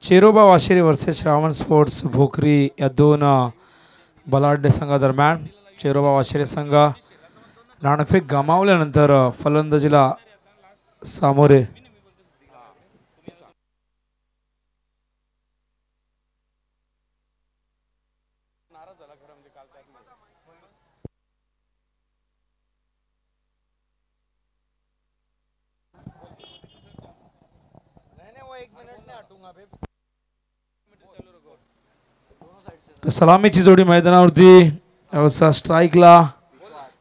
Cheiraoba वाशिरी versus Shravan sports भोकरी या दोन बलाढ्य संघादरम्यान चेरोबा वाशिरी संघ नाणेफेक गमावल्यानंतर फलंदाजीला सामोरे सलामीची जोडी मैदानावरती अवस्था स्ट्राइकला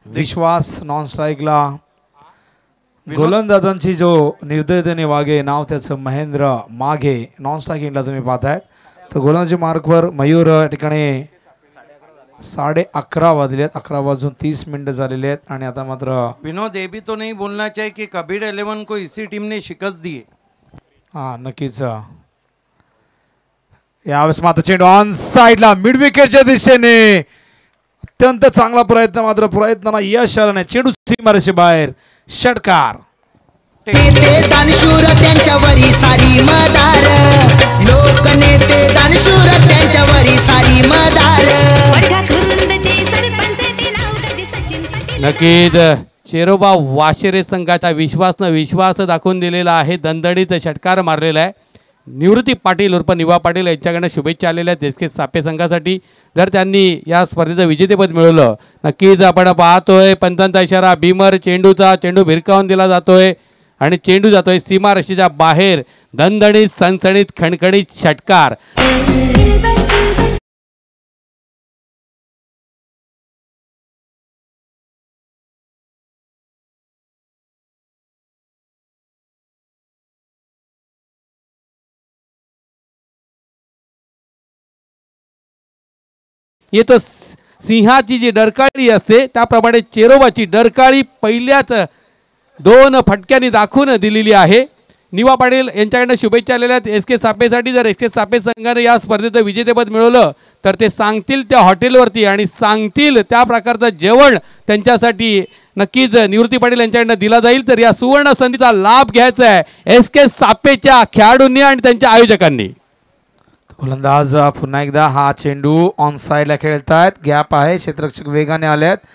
विश्वास नॉन स्ट्राइकला गोलंदाजांची जो निर्दयतेने वागे नाव त्याचं महेंद्र मागे नॉन स्ट्राइकिंगला तुम्ही पाहताय तर गोलंदाजी मार्कवर मयूर या ठिकाणी 11:30 वाजले आहेत 11:30 झालेले आहेत आणि आता मात्र विनोद ये भी तो नहीं बोलना चाहिए कि कबीर 11 को इसी टीम ने शिकस्त दी हा नक्कीच यावेळेस मात्र चेंडू ऑन साइडला मिड विकेटच्या दिशेने अत्यंत चांगला प्रयत्न मात्र प्रयत्नाला यश आलं नाही चेंडू सीमारेषे बाहेर षटकार दानशूर त्यांच्यावरी सारी मदार लोकनेते दानशूर त्यांच्यावरी सारी मदार नक्कीच चेरोबा वाशिरे संघाचा विश्वास दाखवून दिलेला आहे दणदणीत षटकार मारलेला आहे निवृत्ती पाटील उर्फ निवा पाटील यांच्याकडनं शुभेच्छा आलेल्या आहेत एसके सापे संघासाठी जर त्यांनी या स्पर्धेचं विजेतेपद मिळवलं नक्कीच आपण पाहतोय पंतांचा इशारा भीमर चेंडू भिरकावून दिला जातोय आणि चेंडू जातोय सीमारेषेच्या बाहेर दणदणीत सणसणीत खणखणीत षटकार येतं सिंहाची जी डरकाळी असते त्याप्रमाणे चेरोबाची डरकाळी पहिल्याच 2 फटक्यांनी दाखवून दिलेली आहे निवा पाटील यांच्याकडनं शुभेच्छा आलेल्या आहेत एस के सापेसाठी जर एस के सापे संघाने या स्पर्धेचं विजेतेपद मिळवलं तर ते सांगतील त्या हॉटेलवरती आणि सांगतील त्या प्रकारचं जेवण त्यांच्यासाठी नक्कीच निवृत्ती पाटील यांच्याकडनं दिला जाईल तर या सुवर्ण संधीचा लाभ घ्यायचा आहे एस के सापेच्या खेळाडूंनी आणि त्यांच्या आयोजकांनी गोलंदाज पुन्हा एकदा हा चेंडू ऑन साइडला खेळतायत गॅप आहे क्षेत्ररक्षक वेगाने आलेत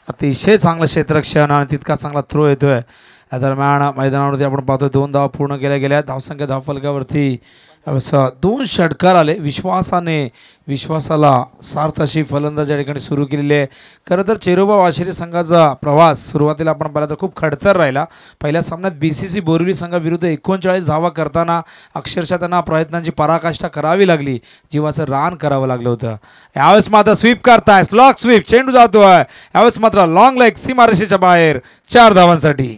अतिशय चांगलं क्षेत्ररक्षण आणि तितका चांगला थ्रो येतोय या दरम्यान मैदानावरती आपण पाहतोय 2 धावा पूर्ण केल्या गेल्या धावसंख्या धावफलकावरती 2 षटकार आले विश्वासाला सार्थ अशी फलंदाजी या ठिकाणी सुरू केलेली आहे खरं तर चेरोबा वाशिरी संघाचा प्रवास सुरुवातीला आपण पाहिला तर खूप खडतर राहिला पहिल्या सामन्यात BCC बोरिवली संघाविरुद्ध 39 धावा करताना अक्षरशः त्यांना प्रयत्नांची पराकाष्ठा करावी लागली जीवाचं रान करावं लागलं होतं यावेळेस मात्र स्वीप करताय स्लॉक स्वीप चेंडू जातोय यावेळेस मात्र लॉंग लेग सीमारेषेच्या बाहेर 4 धावांसाठी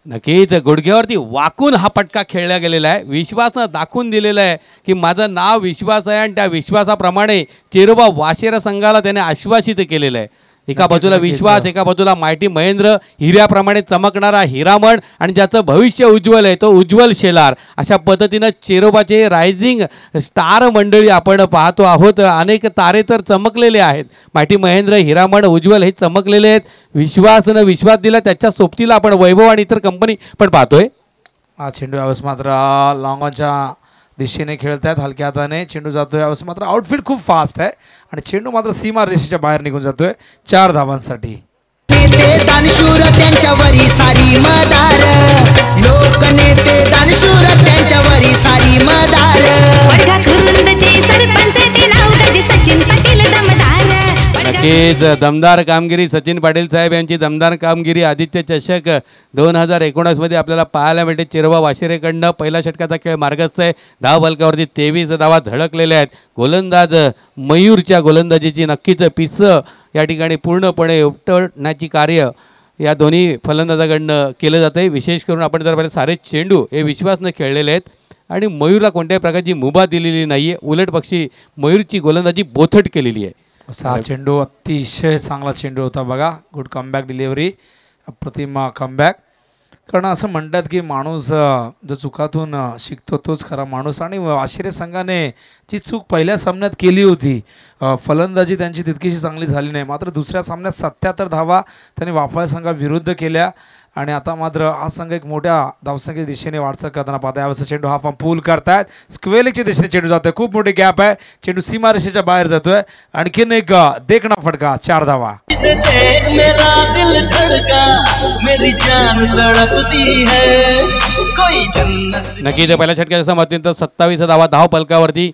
नक्कीच गुडघ्यावरती वाकून हा पटका खेळला गेलेला आहे विश्वासनं दाखवून दिलेलं आहे की माझं नाव विश्वास आहे आणि त्या विश्वासाप्रमाणे चेरोबा वाशिरा संघाला त्याने आश्वासित केलेलं आहे एका बाजूला विश्वास एका बाजूला मायटी महेंद्र हिऱ्याप्रमाणे चमकणारा हिरामण आणि ज्याचं भविष्य उज्ज्वल आहे तो उज्ज्वल शेलार अशा पद्धतीनं चेरोबाचे रायझिंग स्टार मंडळी आपण पाहतो आहोत अनेक तारे तर चमकलेले आहेत मायटी महेंद्र हिरामण उज्ज्वल हे चमकलेले आहेत विश्वास दिला त्याच्या सोबतीला आपण वैभव आणि इतर कंपनी पण पाहतोय हा चेंडू यावेळेस मात्र लॉंगॉनच्या दिशेने खेळतायत हलक्या हाताने चेंडू जातोय यावेळेस मात्र आउटफिट खूप फास्ट आहे आणि चेंडू मात्र सीमा रेषेच्या बाहेर निघून जातोय 4 धावांसाठी दानशूर त्यांच्यावरी सारी मदार लोकनेते दानशूर त्यांच्यावरी सारी मदार नक्कीच दमदार कामगिरी सचिन पाटील साहेब यांची दमदार कामगिरी आदित्य चषक 2019 मध्ये आपल्याला पाहायला मिळते चेरोबा वाशिरेकडनं पहिला षटकाचा खेळ मार्गस्थ आहे धावफलकावरती 23 धावा धडकलेल्या आहेत गोलंदाज मयूरच्या गोलंदाजीची नक्कीच पिस या ठिकाणी पूर्णपणे उपटण्याची कार्य या दोन्ही फलंदाजाकडनं केलं जातं आहे विशेष करून आपण जर पाहिलं सारे चेंडू हे विश्वासनं खेळलेले आहेत आणि मयूरला कोणत्याही प्रकारची मुभा दिलेली नाही आहे उलट पक्षी मयूरची गोलंदाजी बोथट केलेली आहे हा चेंडू अतिशय चांगला चेंडू होता बघा गुड कमबॅक डिलिव्हरी अप्रतिम कमबॅक कारण असं म्हणतात की माणूस जो चुकातून शिकतो तोच खरा माणूस. आणि आशिरे संघाने जी चूक पहिल्या सामन्यात केली होती, फलंदाजी त्यांची तितकीशी चांगली झाली नाही, मात्र दुसऱ्या सामन्यात 77 धावा त्यांनी वाफाळा संघाविरुद्ध केल्या. आणि आता मात्र हा संघ एक मोठ्या धावसंख्येच्या दिशेने वाटचाल करताना पाहता. यावेळेस चेंडू हा फॉर्म पूल करतायत, स्क्वेअरच्या दिशेने चेंडू जातोय, खूप मोठी गॅप आहे, चेंडू सीमारेषेच्या बाहेर जातोय. आणखीन एक देखणा फटका, 4 धावा. नक्कीच पहिल्या षटकाच्या समाप्तीनंतर 27 धावा धाव पलकावरती.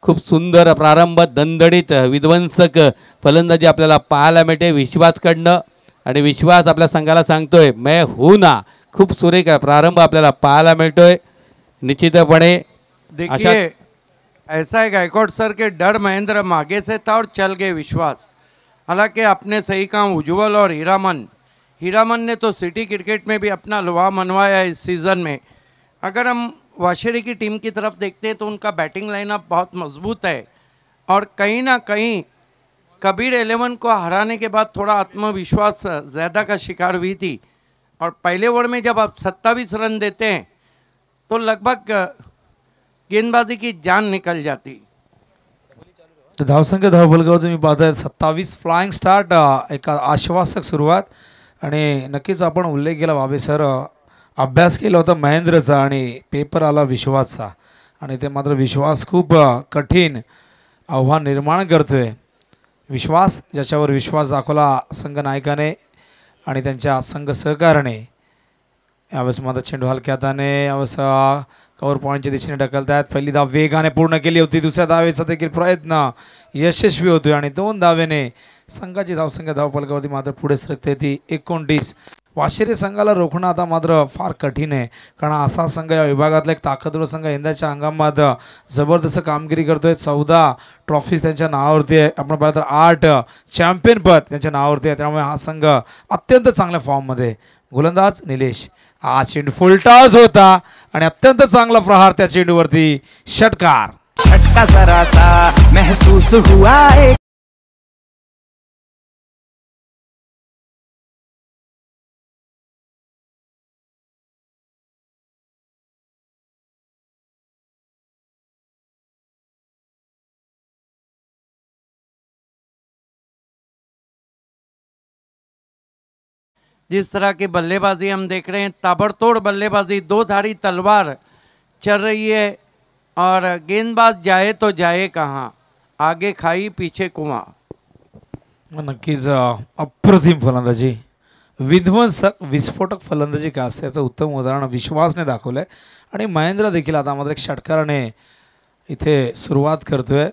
खूप सुंदर प्रारंभ, दणदणीत विध्वंसक फलंदाजी आपल्याला पाहायला मिळते विश्वासकडनं. आणि विश्वास आपल्या संघाला सांगतोय मैं हूं ना. खूप सुरेख प्रारंभ आपल्याला पाहायला मिळतोय. निश्चितपणे देखिए ऐसा है गायकवाड़ सर के डर महेंद्र मागे से था और चल गए विश्वास. हालांकि अपने सही काम उज्जवल और हीरामन ने तो सिटी क्रिकेट में भी अपना लोहा मनवाया इस सीज़न में. अगर हम वाशेरी की टीम की तरफ देखते हैं तो उनका बैटिंग लाइनअप बहुत मजबूत है और कहीं ना कहीं कबीर 11 को हराने के बाद थोड़ा आत्मविश्वास ज़्यादा का शिकार हुई थी. और पहले ओवर में जब आप 27 रन देते हैं तो लगभग गेंदबाजी की जान निकल जाती. तर धावसंख्या धावबलगाव तुम्ही पाहताय 27 फ्लाइंग स्टार्ट, एक आश्वासक सुरुवात. आणि नक्कीच आपण उल्लेख केला बाबे सर, अभ्यास केला होता महेंद्रचा आणि पेपर आला विश्वासचा. आणि ते मात्र विश्वास खूप कठीण आव्हान निर्माण करतोय. विश्वास ज्याच्यावर विश्वास दाखवला संघ नायकाने आणि त्यांच्या संघ सहकार्याने. यावेळेस मात्र चेंडू हलक्या हाताने यावेळेस कव्हर पॉईंटच्या दिशेने ढकलतायत. पहिली धाव वेगाने पूर्ण केली होती, दुसऱ्या धावेचा देखील प्रयत्न यशस्वी होतोय आणि 2 धावेने संघाची धावसंख्या धावफलकावरती मात्र पुढे सरकते ती 29. वाशिरे संघाला रोखणं आता मात्र फार कठीण आहे, कारण असा संघ या विभागातला एक ताकदवर संघ यंदाच्या हंगामात जबरदस्त कामगिरी करतोय. 14 ट्रॉफीज त्यांच्या नावावरती आहे. आपण पाहिलं तर 8 चॅम्पियनपद त्यांच्या नावावरती आहे. त्यामुळे हा संघ अत्यंत चांगल्या फॉर्ममध्ये. गोलंदाज निलेश, हा चेंडू फुलटॉस होता आणि अत्यंत चांगला प्रहार त्या चेंडूवरती, षटकार. झटका जरा सा महसूस हुआ है. जिस तरह की बल्लेबाजी हम देख रहे हैं, ताबड़तोड़ बल्लेबाजी, 2 धारी तलवार चल रही है और गेंदबाज जाए तो जाए कहाँ, आगे खाई पीछे कुआं. नक्कीच अप्रतिम फलंदाजी, विध्वंसक विस्फोटक फलंदाजी का असते याचं उत्तम उदाहरण विश्वासने दाखवलं आहे. आणि महेंद्र देखील आता मात्र एक षटकाराने इथे सुरुवात करतोय.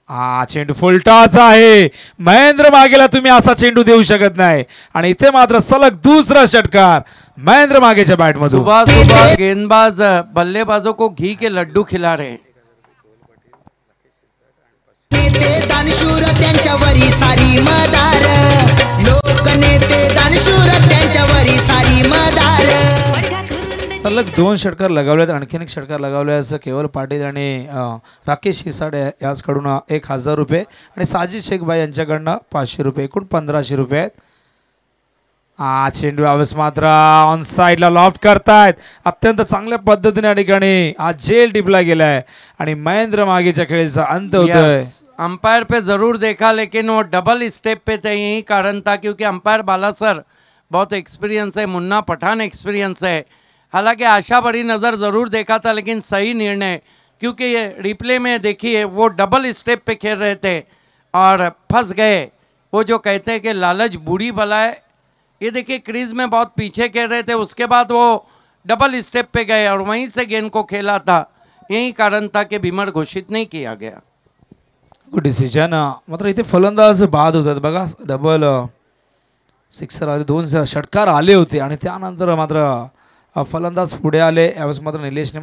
हा चेंडू फुलटॉस आहे, महेंद्र मागेला तुम्ही असा चेंडू देऊ शकत नाही. आणि इथे मात्र सलग दुसरा षटकार महेंद्र मागेच्या बॅटमधून. सुबह सुबह गेंदबाज बल्लेबाजों को घी के लड्डू खिला रहे हैं. नेते दानशूर त्यांच्यावरी सारी मदार, लोकनेते दानशूर त्यांच्यावरी सारी मदार. सलग 2 षटकार लगावलेत, आणखीन एक षटकार लगावले असं केवळ पाटील आणि राकेश शिरसाट याचकडून 1000 रुपये आणि साजिद शेखबाई यांच्याकडनं 500 रुपये, एकूण 1500 रुपये आहेत. हा चेंडू यावेळेस मात्र ऑन साईडला लॉफ्ट करतायत. अत्यंत चांगल्या पद्धतीने या ठिकाणी हा जेल टिपला गेलाय आणि महेंद्र मागेच्या खेळीचा अंत होतोय. अंपायर पे ज़रूर देखा लेकिन वो डबल स्टेप पे थे. यही कारण था क्योंकि अंपायर बाला सर बहुत एक्सपीरियंस है, मुन्ना पठान एक्सपीरियंस है. हालांकि आशा बड़ी नज़र ज़रूर देखा था लेकिन सही निर्णय, क्योंकि ये रिप्ले में देखिए वो डबल स्टेप पे खेल रहे थे और फंस गए. वो जो कहते हैं कि लालच बूढ़ी भला है, ये देखिए क्रीज में बहुत पीछे खेल रहे थे, उसके बाद वो डबल स्टेप पे गए और वहीं से गेंद को खेला था. यही कारण था कि बीमर घोषित नहीं किया गया. Good decision. मात्र इथे फलंदाज बाद होतात बघा, डबल सिक्सर आले, 2 षटकार आले होते आणि त्यानंतर मात्र फलंदाज पुढे आले. यावेळेस मात्र निलेशने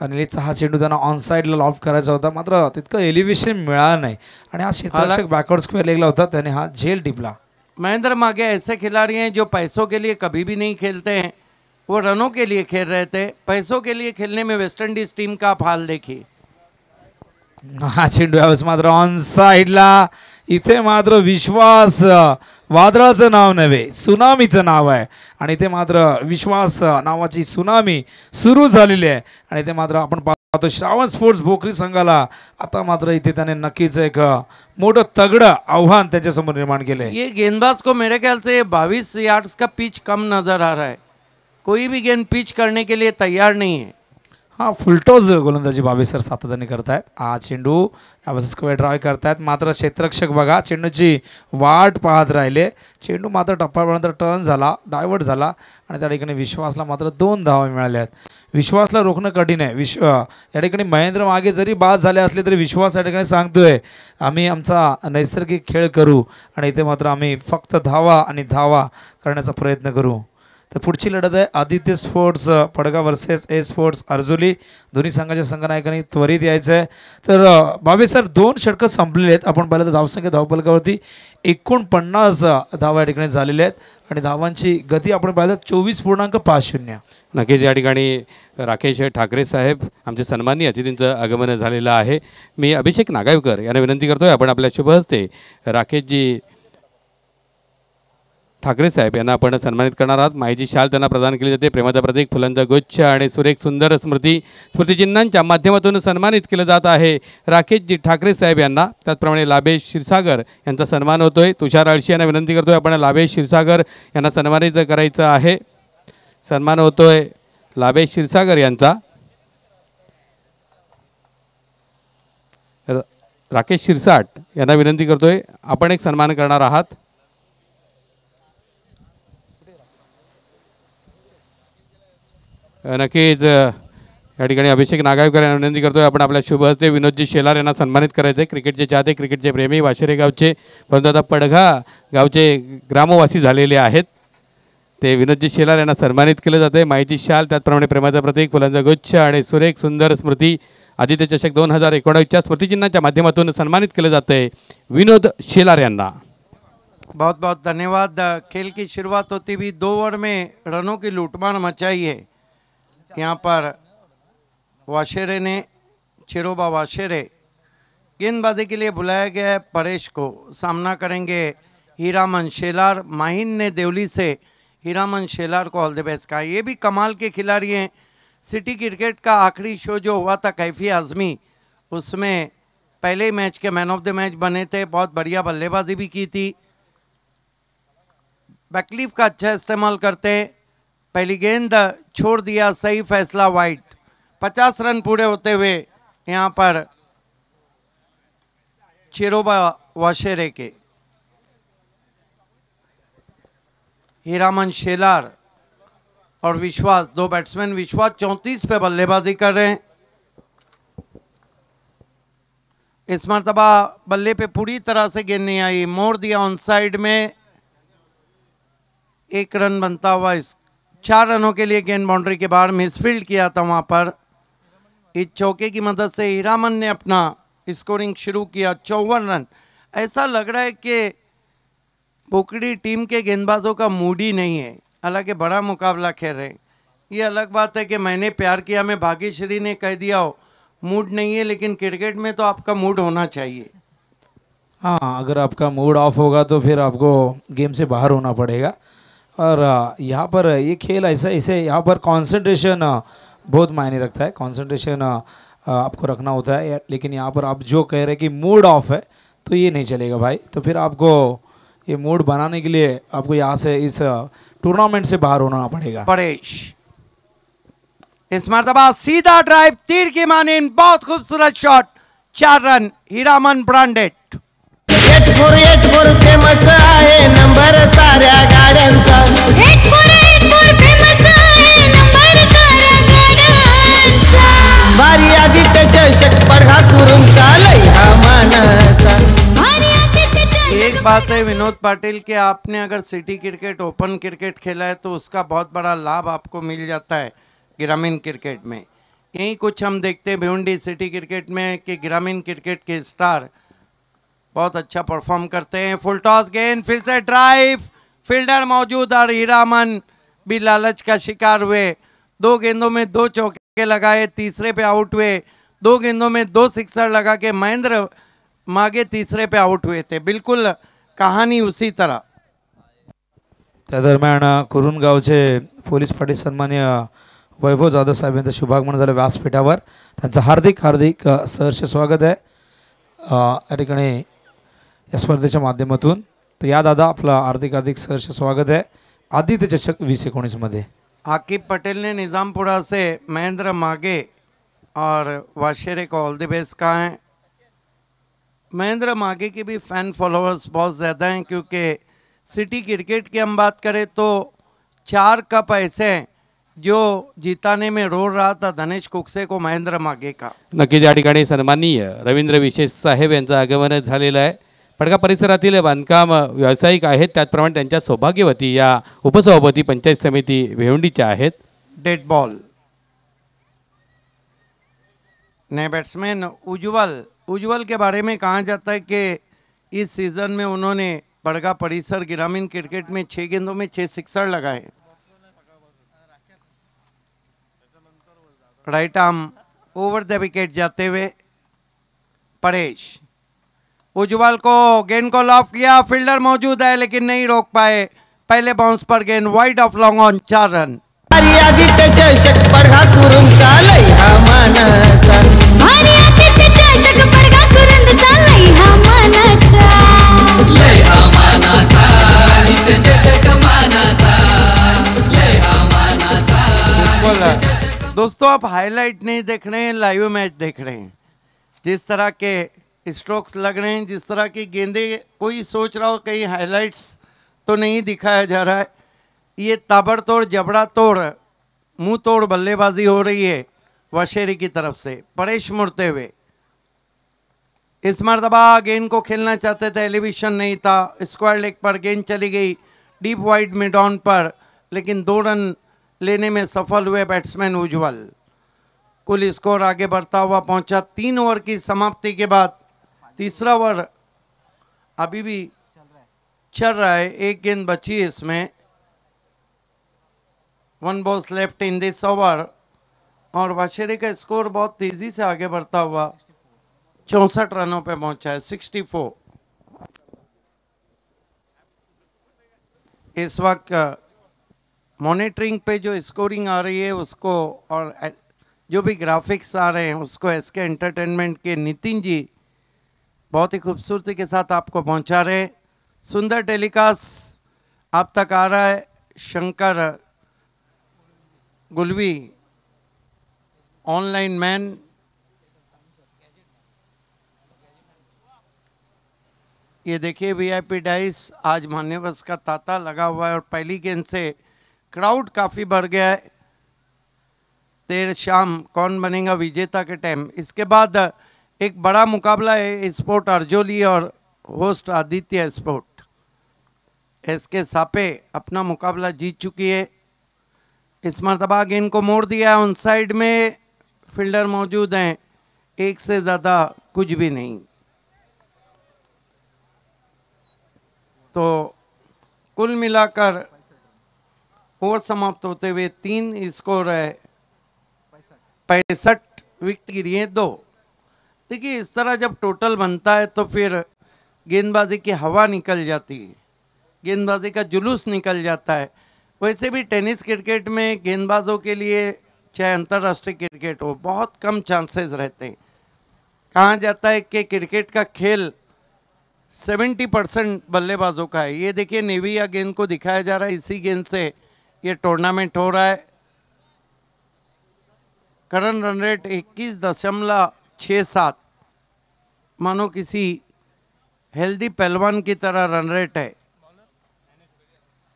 निलेशचा हा चेंडू त्यांना ऑन साईडला लॉफ्ट करायचा होता, मात्र तितकं एलिव्हेशन मिळालं नाही आणि हा क्षेत्ररक्षक बॅकवर्ड स्क्वेअर लेगला होता, त्याने हा झेल टिपला. महेंद्र मागे ऐसे खिलाड़ी हैं जो पैसों के लिए कभी भी नहीं खेलते हैं, वो रनों के लिए खेल रहे थे. पैसों के लिए खेलने में वेस्ट इंडीज टीम का आप हाल देखिए. हा चेंडू यावेळेस मात्र ऑन साईडला इथे मात्र विश्वास वादळाचं नाव नव्हे, सुनामीचं नाव आहे. आणि इथे मात्र विश्वास नावाची सुनामी सुरू झालेली आहे. आणि इथे मात्र आपण पाहतो श्रावण स्पोर्ट्स भोकरी संघाला आता मात्र इथे त्याने नक्कीच एक मोठं तगडं आव्हान त्याच्यासमोर निर्माण केलं आहे. ये गेंदबाज को मेरे ख्याल से 22 यार्ड्स का पिच कम नज़र आ रहा है. कोई भी गेंद पिच करने के लिए तैयार नहीं है. हा फुलटॉस गोलंदाजी बाबेसर सातत्याने करतायत. हा चेंडू यावेळेस स्क्वेअर ड्राईव्ह करतायत. मात्र क्षेत्ररक्षक बघा चेंडूची वाट पाहत राहिले. चेंडू मात्र टप्प्यापर्यंत टर्न झाला, डायव्हर्ट झाला आणि त्या ठिकाणी विश्वासला मात्र 2 धावा मिळाल्या आहेत. विश्वासला रोखणं कठीण आहे. या ठिकाणी महेंद्र मागे जरी बाद झाले असले तरी विश्वास या ठिकाणी सांगतोय आम्ही आमचा नैसर्गिक खेळ करू आणि इथे मात्र आम्ही फक्त धावा आणि धावा करण्याचा प्रयत्न करू. तर पुढची लढत आहे Aditya sports Padga versus A sports Arjuli. दोन्ही संघाच्या संघनायकांनी त्वरित यायचं आहे. तर बाबे सर 2 षटकं संपलेले आहेत. आपण पाहिलं तर धावसंख्या धावफलकावरती 49 धावा या ठिकाणी झालेल्या आहेत आणि धावांची गती आपण पाहिलं 24.50. नक्कीच या ठिकाणी राकेश ठाकरे साहेब आमचे सन्माननीय अतिथींचं आगमन झालेलं आहे. मी अभिषेक नागावकर यांना विनंती करतोय आपण आपल्या शुभ हस्ते राकेशजी ठाकरे साहेब यांना आपण सन्मानित करणार आहात. माईची शाल त्यांना प्रदान केली जाते. प्रेमाचा प्रतीक, फुलांचा गुच्छ आणि सुरेख सुंदर स्मृतिचिन्हांच्या माध्यमातून सन्मानित केलं जात आहे राकेशजी ठाकरे साहेब यांना. त्याचप्रमाणे लाभेश क्षीरसागर यांचा सन्मान होतोय. तुषार आळशी यांना विनंती करतोय आपण लाभेश क्षीरसागर यांना सन्मानित करायचं आहे. सन्मान होतोय लाभेश क्षीरसागर यांचा. राकेश शिरसाट यांना विनंती करतोय आपण एक सन्मान करणार आहात. नक्कीच या ठिकाणी अभिषेक नागावकर यांना विनंती करतोय आपण आपल्या शुभ हस्ते विनोदजी शेलार यांना सन्मानित करायचं आहे. क्रिकेटचे चाहते, क्रिकेटचे प्रेमी, वाशेरे गावचे, परंतु आता पडघा गावचे ग्रामवासी झालेले आहेत. ते विनोदजी शेलार यांना सन्मानित केलं जातं आहे. माहिती शाल, त्याचप्रमाणे प्रेमाचं प्रतीक, फुलांचा गुच्छ आणि सुरेख सुंदर स्मृती आदित्य चषक 2019च्या स्मृतिचिन्हाच्या माध्यमातून सन्मानित केलं जातं आहे विनोद शेलार यांना. बहुत बहुत धन्यवाद. खेल की शुरुआत होती हुई 2 ओवर में रनों की लूटमार मचाई है. यहाँ पर वाशेरे ने, चिरोबा वाशेरे गेंदबाजी के लिए बुलाया गया है. परेश को सामना करेंगे हीरामन शेलार. माहिन ने देवली से हीरामन शेलार को ऑल द बेस्ट कहा. ये भी कमाल के खिलाड़ी हैं. सिटी क्रिकेट का आखिरी शो जो हुआ था कैफी आज़मी, उसमें पहले ही मैच के मैन ऑफ द मैच बने थे. बहुत बढ़िया बल्लेबाजी भी की थी. बैकलीफ का अच्छा इस्तेमाल करते. पहली गेंद छोड़ दिया, सही फैसला वाइड. 50 रन पूरे होते हुए यहाँ पर चिरोबा वाशेरे के. हीरामन शेलार और विश्वास, 2 बैट्समैन. विश्वास 34 पे बल्लेबाजी कर रहे हैं. इस मरतबा बल्ले पे पूरी तरह से गेंद नहीं आई. मोड़ दिया ऑन साइड में. 1 रन बनता हुआ. इस 4 रनों के लिए गेंद बाउंड्री के बाहर मिसफील्ड किया था वहाँ पर. इस चौके की मदद से हीरामन ने अपना स्कोरिंग शुरू किया. 54 रन. ऐसा लग रहा है कि पोकड़ी टीम के गेंदबाजों का मूड ही नहीं है. हालांकि बड़ा मुकाबला खेल रहे हैं. ये अलग बात है कि मैंने प्यार किया में भाग्यश्री ने कह दिया हो मूड नहीं है, लेकिन क्रिकेट में तो आपका मूड होना चाहिए. हाँ, अगर आपका मूड ऑफ होगा तो फिर आपको गेम से बाहर होना पड़ेगा. और यहाँ पर ये खेल ऐसा इसे यहाँ पर कंसंट्रेशन बहुत मायने रखता है. कंसंट्रेशन आपको रखना होता है. लेकिन यहाँ पर आप जो कह रहे हैं कि मूड ऑफ है तो ये नहीं चलेगा भाई. तो फिर आपको ये मूड बनाने के लिए आपको यहाँ से इस टूर्नामेंट से बाहर होना पड़ेगा. परेश इस मरतबा सीधा ड्राइव, तीर की मानिन. बहुत खूबसूरत shot. 4 run. Hiraman branded. 8484 famous आहे नंबर साऱ्या गाड्यांचा. 8484 फेमस आहे नंबर साऱ्या गाड्यांचा. भारी आदित्य चषक पडघा तुरुंचा लय हा मानसा. भारी आदित्य चषक. एक बात है विनोद पाटिल कि आपने अगर सिटी क्रिकेट, ओपन क्रिकेट खेला है तो उसका बहुत बड़ा लाभ आपको मिल जाता है ग्रामीण क्रिकेट में. यही कुछ हम देखते हैं भिवंडी सिटी क्रिकेट में कि ग्रामीण क्रिकेट के स्टार बहुत अच्छा परफॉर्म करते हैं. फुल टॉस गेंद, फिर से ड्राइव, फील्डर मौजूद और हीरामन भी लालच का शिकार हुए. 2 गेंदों में 2 चौके लगाए, तीसरे पे आउट हुए. 2 गेंदों में 2 सिक्सर लगा के महेंद्र मागे तीसरे पे आउट हुए थे, बिल्कुल कहानी उसी तरह। त्या दरम्यान कुरुंदगावचे पोलीस पाटील सन्मान्य वैभव जाधव साहेब यांचं शुभागमन झालं व्यासपीठावर. त्यांचं हार्दिक हार्दिक सहर्ष स्वागत आहे या ठिकाणी या स्पर्धेच्या माध्यमातून. तर या दादा आपलं हार्दिक हार्दिक सहर्ष स्वागत है आदित्य चषक 2019 मध्ये. आकिब पटेल ने निज़ामपुरा से महेंद्र मागे और वाशेरे को ऑल द बेस्ट कहा है। महेंद्र मागे के भी फैन फॉलोअर्स बहुत ज़्यादा हैं, क्योंकि सिटी क्रिकेट की हम बात करें तो 4 कप ऐसे हैं जो जिताने में रोल रहा था धनेश कुकसे को महेंद्र मागे का. नक्कीच या ठिकाणी सन्माननीय रवींद्र विशेष साहेब यांचं आगमन झालेलं आहे. पडका परिसरातील बांधकाम व्यावसायिक आहेत, त्याचप्रमाणे त्यांच्या सौभाग्यवती या उपसभापती पंचायत समिती भेवंडीच्या आहेत. Dead ball. नए बैट्समैन उज्जवल के बारे में कहा जाता है कि इस सीज़न में उन्होंने बड़गा परिसर ग्रामीण क्रिकेट में 6 गेंदों में 6 सिक्सर लगाए. Right arm over the wicket जाते हुए परेश. उज्जवल को गेंद को लॉफ किया, फील्डर मौजूद है लेकिन नहीं रोक पाए. पहले बाउंस पर गेंद wide of long on 4 run. Aditya चषक पडघा कुरुंदचा लई हा मानाचा. आदित्य चषक पडघा कुरुंदचा लई हा मानाचा. लई हा मानाचा. आदित्य चषक मानाचा. लई हा मानाचा. दोस्तों आप हाईलाइट नहीं देख रहे हैं, लाइव मैच देख रहे हैं. जिस तरह के स्ट्रोक्स लग रहे हैं, जिस तरह की गेंदें, कोई सोच रहा हो कहीं हाईलाइट्स तो नहीं दिखाया जा रहा है. ये ताबड़तोड़ जबड़ा तोड़ मुंह तोड़ बल्लेबाजी हो रही है वशेरी की तरफ से. परेश मुड़ते हुए इस मरतबा गेंद को खेलना चाहते थे, एलिवेशन नहीं था. स्क्वायर लेग पर गेंद चली गई डीप वाइड मिड ऑन पर, लेकिन 2 रन लेने में सफल हुए बैट्समैन उज्जवल. कुल स्कोर आगे बढ़ता हुआ पहुंचा. 3 ओवर की समाप्ति के बाद तीसरा ओवर अभी भी चल रहा है. 1 गेंद बची है इसमें. 1 balls left in this over और वाशेरी का स्कोर बहुत तेजी से आगे बढ़ता हुआ 64 रनों पे पहुंचा है. 64 इस वक्त मॉनिटरिंग पे जो स्कोरिंग आ रही है उसको और जो भी ग्राफिक्स आ रहे हैं उसको एसके एंटरटेनमेंट के नितिन जी बहुत ही खूबसूरती के साथ आपको पहुंचा रहे हैं. सुंदर टेलीकास्ट आप तक आ रहा है. Shankar Gulvi online man. ये देखिए वीआईपी डाइस आज मान्यवर्स का तांता लगा हुआ है और पहली गेंद से क्राउड काफ़ी बढ़ गया है. देर शाम कौन बनेगा विजेता के टाइम. इसके बाद एक बड़ा मुकाबला है स्पोर्ट अर्जोली और होस्ट आदित्य स्पोर्ट. एसके सापे अपना मुकाबला जीत चुकी है. इस मरतबा गेंद को मोड़ दिया. ऑन साइड में फील्डर मौजूद हैं, एक से ज़्यादा कुछ भी नहीं. तो कुल मिलाकर ओवर समाप्त होते हुए 3 स्कोर है. 65 विकेट गिरी हैं 2. देखिए इस तरह जब टोटल बनता है तो फिर गेंदबाजी की हवा निकल जाती है, गेंदबाजी का जुलूस निकल जाता है. वैसे भी टेनिस क्रिकेट में गेंदबाजों के लिए चाहे अंतर्राष्ट्रीय क्रिकेट हो बहुत कम चांसेस रहते हैं. कहा जाता है कि क्रिकेट का खेल 70% बल्लेबाजों का है. ये देखिए नेविया गेंद को दिखाया जा रहा है. इसी गेंद से ये टूर्नामेंट हो रहा है. Current run rate 21.67. मानो किसी हेल्दी पहलवान की तरह रन रेट है.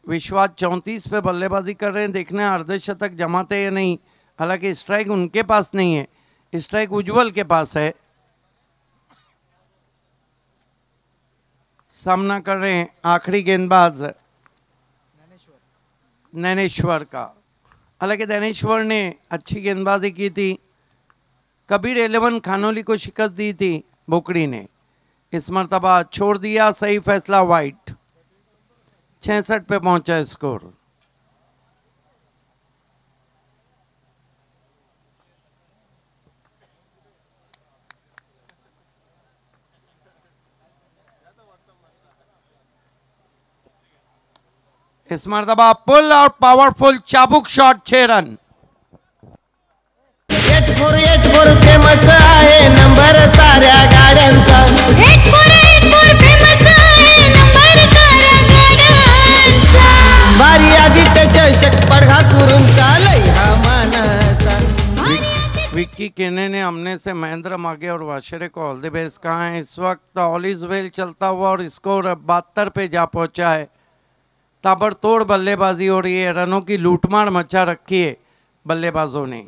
विश्वास 34 पे बल्लेबाजी कर रहे हैं. देखना है अर्धशतक जमाते या नहीं. हालांकि स्ट्राइक उनके पास नहीं है, स्ट्राइक उज्जवल के पास है. सामना कर रहे हैं आखिरी गेंदबाज नैनेश्वर का. हालांकि नैनेश्वर ने अच्छी गेंदबाजी की थी. कबीर 11 खानोली को शिकस्त दी थी बोकड़ी ने. इस मरतबा छोड़ दिया. सही फैसला वाइट. 66 पे पहुंचा स्कोर. इस मर्तबा पुल और पावरफुल चाबुक शॉट 6 रन। 8484 फेमस आहे नंबर साऱ्या गाड्यांचा 8484 फेमस आहे नंबर साऱ्या गाड्यांचा भारी आदित्य चषक पडघा करून चालय हा मानाचा विक्की केने ने हमने से महेंद्र मागे और वाशरे को ऑल द बेस्ट कहा है। इस वक्त ऑल इज वेल चलता हुआ और स्कोर 72 पे जा पहुंचा है। ताबड़तोड़ बल्लेबाजी हो रही है, रनों की लूटमार मचा रखी है बल्लेबाजों ने।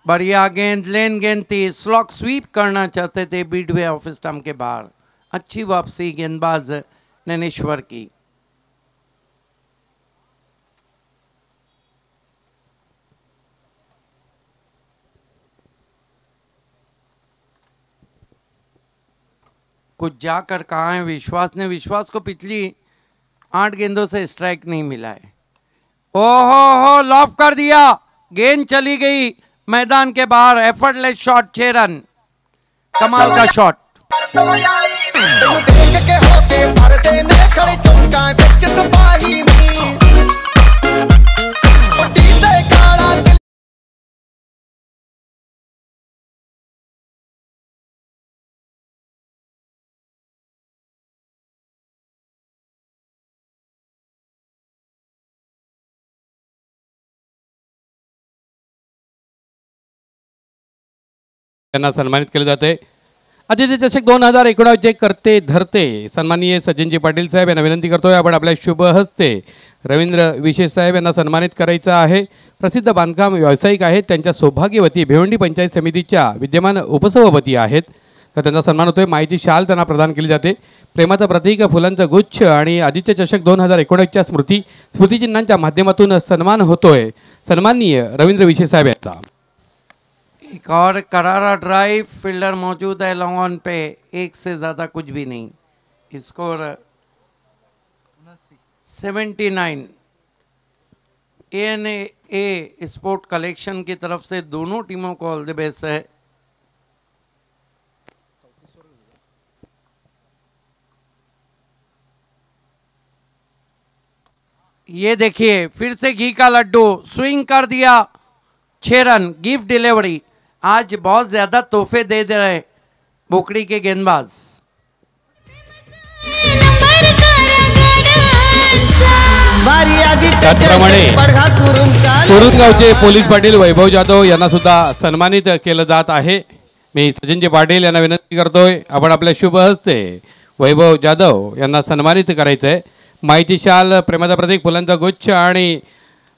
बढ़िया गेंद, लेन गेंद थी, स्लॉक स्वीप करना चाहते थे बीडवे ऑफ स्टंप के बाहर। अच्छी वापसी गेंदबाज नैनेश्वर की। कुछ जाकर कहा है विश्वास ने, विश्वास को पिछली 8 गेंदों से स्ट्राइक नहीं मिला है। ओहो लॉफ कर दिया, गेंद चली गई मैदान के बाहर। एफर्टलेस शॉट 6 रन, कमाल का शॉट। त्यांना सन्मानित केले जाते। आदित्य चषक 2019 चे करते धरते सन्माननीय सज्जनजी पाटील साहेब यांना विनंती करतोय आपण आपल्या शुभ हस्ते रवींद्र विशेष साहेब यांना सन्मानित करायचं आहे। प्रसिद्ध बांधकाम व्यावसायिक आहेत, त्यांच्या सौभाग्यवती भिवंडी पंचायत समितीच्या विद्यमान उपसभापती आहेत, तर त्यांचा सन्मान होतोय। माईची शाल त्यांना प्रदान केली जाते। प्रेमाचं प्रतीक, फुलांचा गुच्छ आणि आदित्य चषक 2019 च्या स्मृतिचिन्हांच्या माध्यमातून सन्मान होतोय सन्माननीय रवींद्र विशेष साहेब यांचा। एक और करारा ड्राइव, फील्डर मौजूद है लॉन्ग ऑन पे, एक से ज़्यादा कुछ भी नहीं। स्कोर 79। ANA स्पोर्ट कलेक्शन की तरफ से दोनों टीमों को ऑल द बेस्ट है। ये देखिए फिर से घी का लड्डू, स्विंग कर दिया 6 रन, गिफ्ट डिलीवरी। आज बहुत ज्यादा तोहफे दे रहे बोकड़ी के गेंदबाज। त्याचप्रमाणे कुरुंदगावचे पोलीस पाटील वैभव जाधव यांना सुद्धा सन्मानित केलं जात आहे। मी सचिनजी पाटील यांना विनंती करतोय आपण आपल्या शुभ हस्ते वैभव जाधव यांना सन्मानित करायचं आहे। माईची शाल, प्रेमाचा प्रतीक, फुलांचा गुच्छ आणि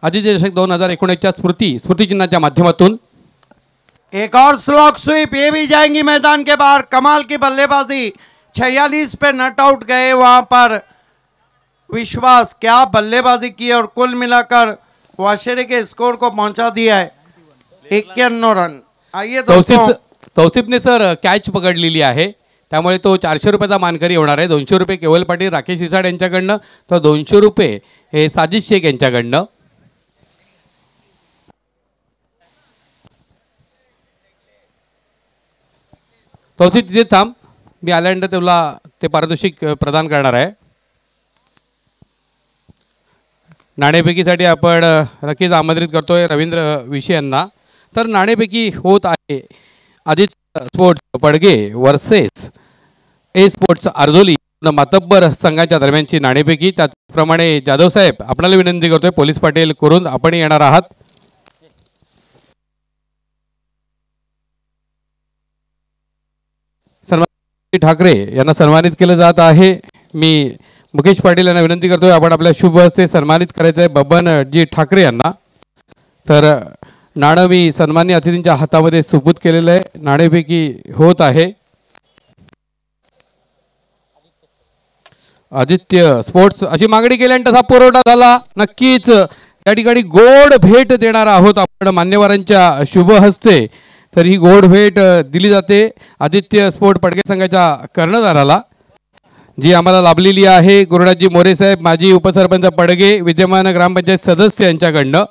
आदित्य चषक 2019 च्या स्मृतिचिन्हाच्या माध्यमातून एक और स्लॉक स्वीप, ये भी जाएंगी मैदान के बाहर। कमाल की बल्लेबाजी, 46 पे नट आउट गए वहां पर विश्वास। क्या बल्लेबाजी की और कुल मिलाकर वाशेरे के स्कोर को पहुंचा दिया है 91 रन। आइए दोस्तों, तौसिफने सर कॅच पकडलेली आहे, त्यामुळे तो 400 रुपयाचा मानकरी होणार आहे। 200 रुपये केवल पाटील राकेश सिसाड यांच्याकडनं, तर 200 रुपये हे साजिद शेख यांच्याकडनं। तौसिफ तिथे थांब, मी आल्यानंतर तुला ते पारितोषिक प्रदान करणार आहे। नाणेफेकीसाठी आपण नक्कीच आमंत्रित करतोय रवींद्र विशे यांना। तर नाणेफेकी होत आहे Aditya sports Padge versus A sports Arjoli मातब्बर संघाच्या दरम्यानची नाणेफेकी। त्याचप्रमाणे जाधव साहेब आपल्याला विनंती करतोय, पोलीस पाटील कुरुंद आपण येणार आहात। ठाकरे यांना सन्मानित केलं जात आहे। मी मुकेश पाटील यांना विनंती करतोय आपण आपल्या शुभ हस्ते सन्मानित करायचं आहे बबन जी ठाकरे यांना। तर नाणं मी सन्माननीय अतिथींच्या हातामध्ये सुपूत केलेलं आहे। नाणेफेकी होत आहे। आदित्य स्पोर्ट्स अशी मागणी केल्यानंतर तसा पुरवठा झाला। नक्कीच या ठिकाणी गोड भेट देणार आहोत आपण मान्यवरांच्या शुभ हस्ते। तर ही गोड भेट दिली जाते आदित्य स्पोर्ट पडगे संघाच्या कर्णधाराला, जी आम्हाला लाभलेली आहे गुरुराजजी मोरे साहेब, माजी उपसरपंच पडगे, विद्यमान ग्रामपंचायत सदस्य यांच्याकडनं।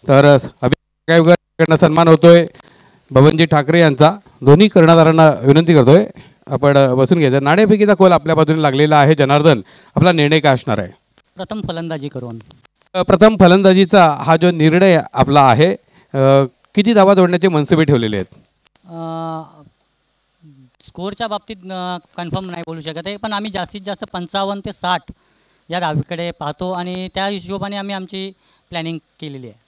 तर अभिनंदन सन्मान होतोय बबनजी ठाकरे यांचा। दोन्ही कर्णधारांना विनंती करतोय आपण बसून घ्यायचं. नाणेफेकीचा कौल आपल्या बाजूने लागलेला आहे. जनार्दन, आपला निर्णय काय असणार आहे? प्रथम फलंदाजी करून प्रथम फलंदाजीचा हा जो निर्णय आपला आहे, किती धावा जोडण्याचे मनसुबे ठेवलेले आहेत? स्कोअरच्या बाबतीत कन्फर्म नाही बोलू शकत आहे, पण आम्ही जास्तीत जास्त 55 ते 60 या धावेकडे पाहतो आणि त्या हिशोबाने आम्ही आमची प्लॅनिंग केलेली आहे.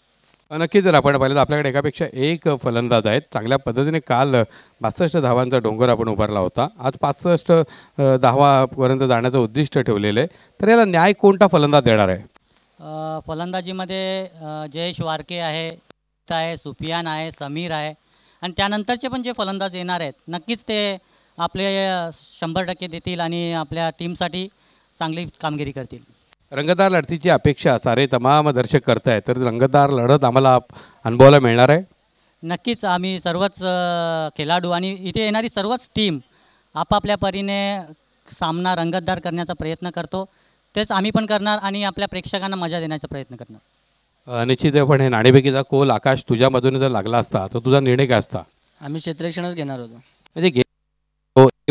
नक्कीच जर आपण पाहिलं तर आपल्याकडे एकापेक्षा एक फलंदाज आहेत. चांगल्या पद्धतीने काल 62 धावांचा डोंगर आपण उभारला होता. आज 65 धावापर्यंत जाण्याचं उद्दिष्ट ठेवलेलं आहे. तर याला न्याय कोणता फलंदाज देणार आहे? फलंदाजीमध्ये जयेश वारके आहे, सुफियान आहे, समीर आहे आणि त्यानंतरचे पण जे फलंदाज येणार आहेत नक्कीच ते आपले 100% देतील आणि आपल्या टीमसाठी चांगली कामगिरी करतील. रंगतदार लढतीची अपेक्षा सारे तमाम दर्शक करतायत, तर रंगतदार लढत आम्हाला अनुभवायला मिळणार आहे. नक्कीच आम्ही सर्वच खेळाडू आणि इथे येणारी सर्वच टीम आपापल्या परीने सामना रंगतदार करण्याचा प्रयत्न करतो. तेच आम्ही पण करणार आणि आपल्या प्रेक्षकांना मजा देण्याचा प्रयत्न करणार. निश्चितपणे नाणेफेकीचा कौल आकाश तुझ्या बाजूने जर लागला असता तर तुझा निर्णय काय असता? आम्ही क्षेत्ररक्षणच घेणार होतो. म्हणजे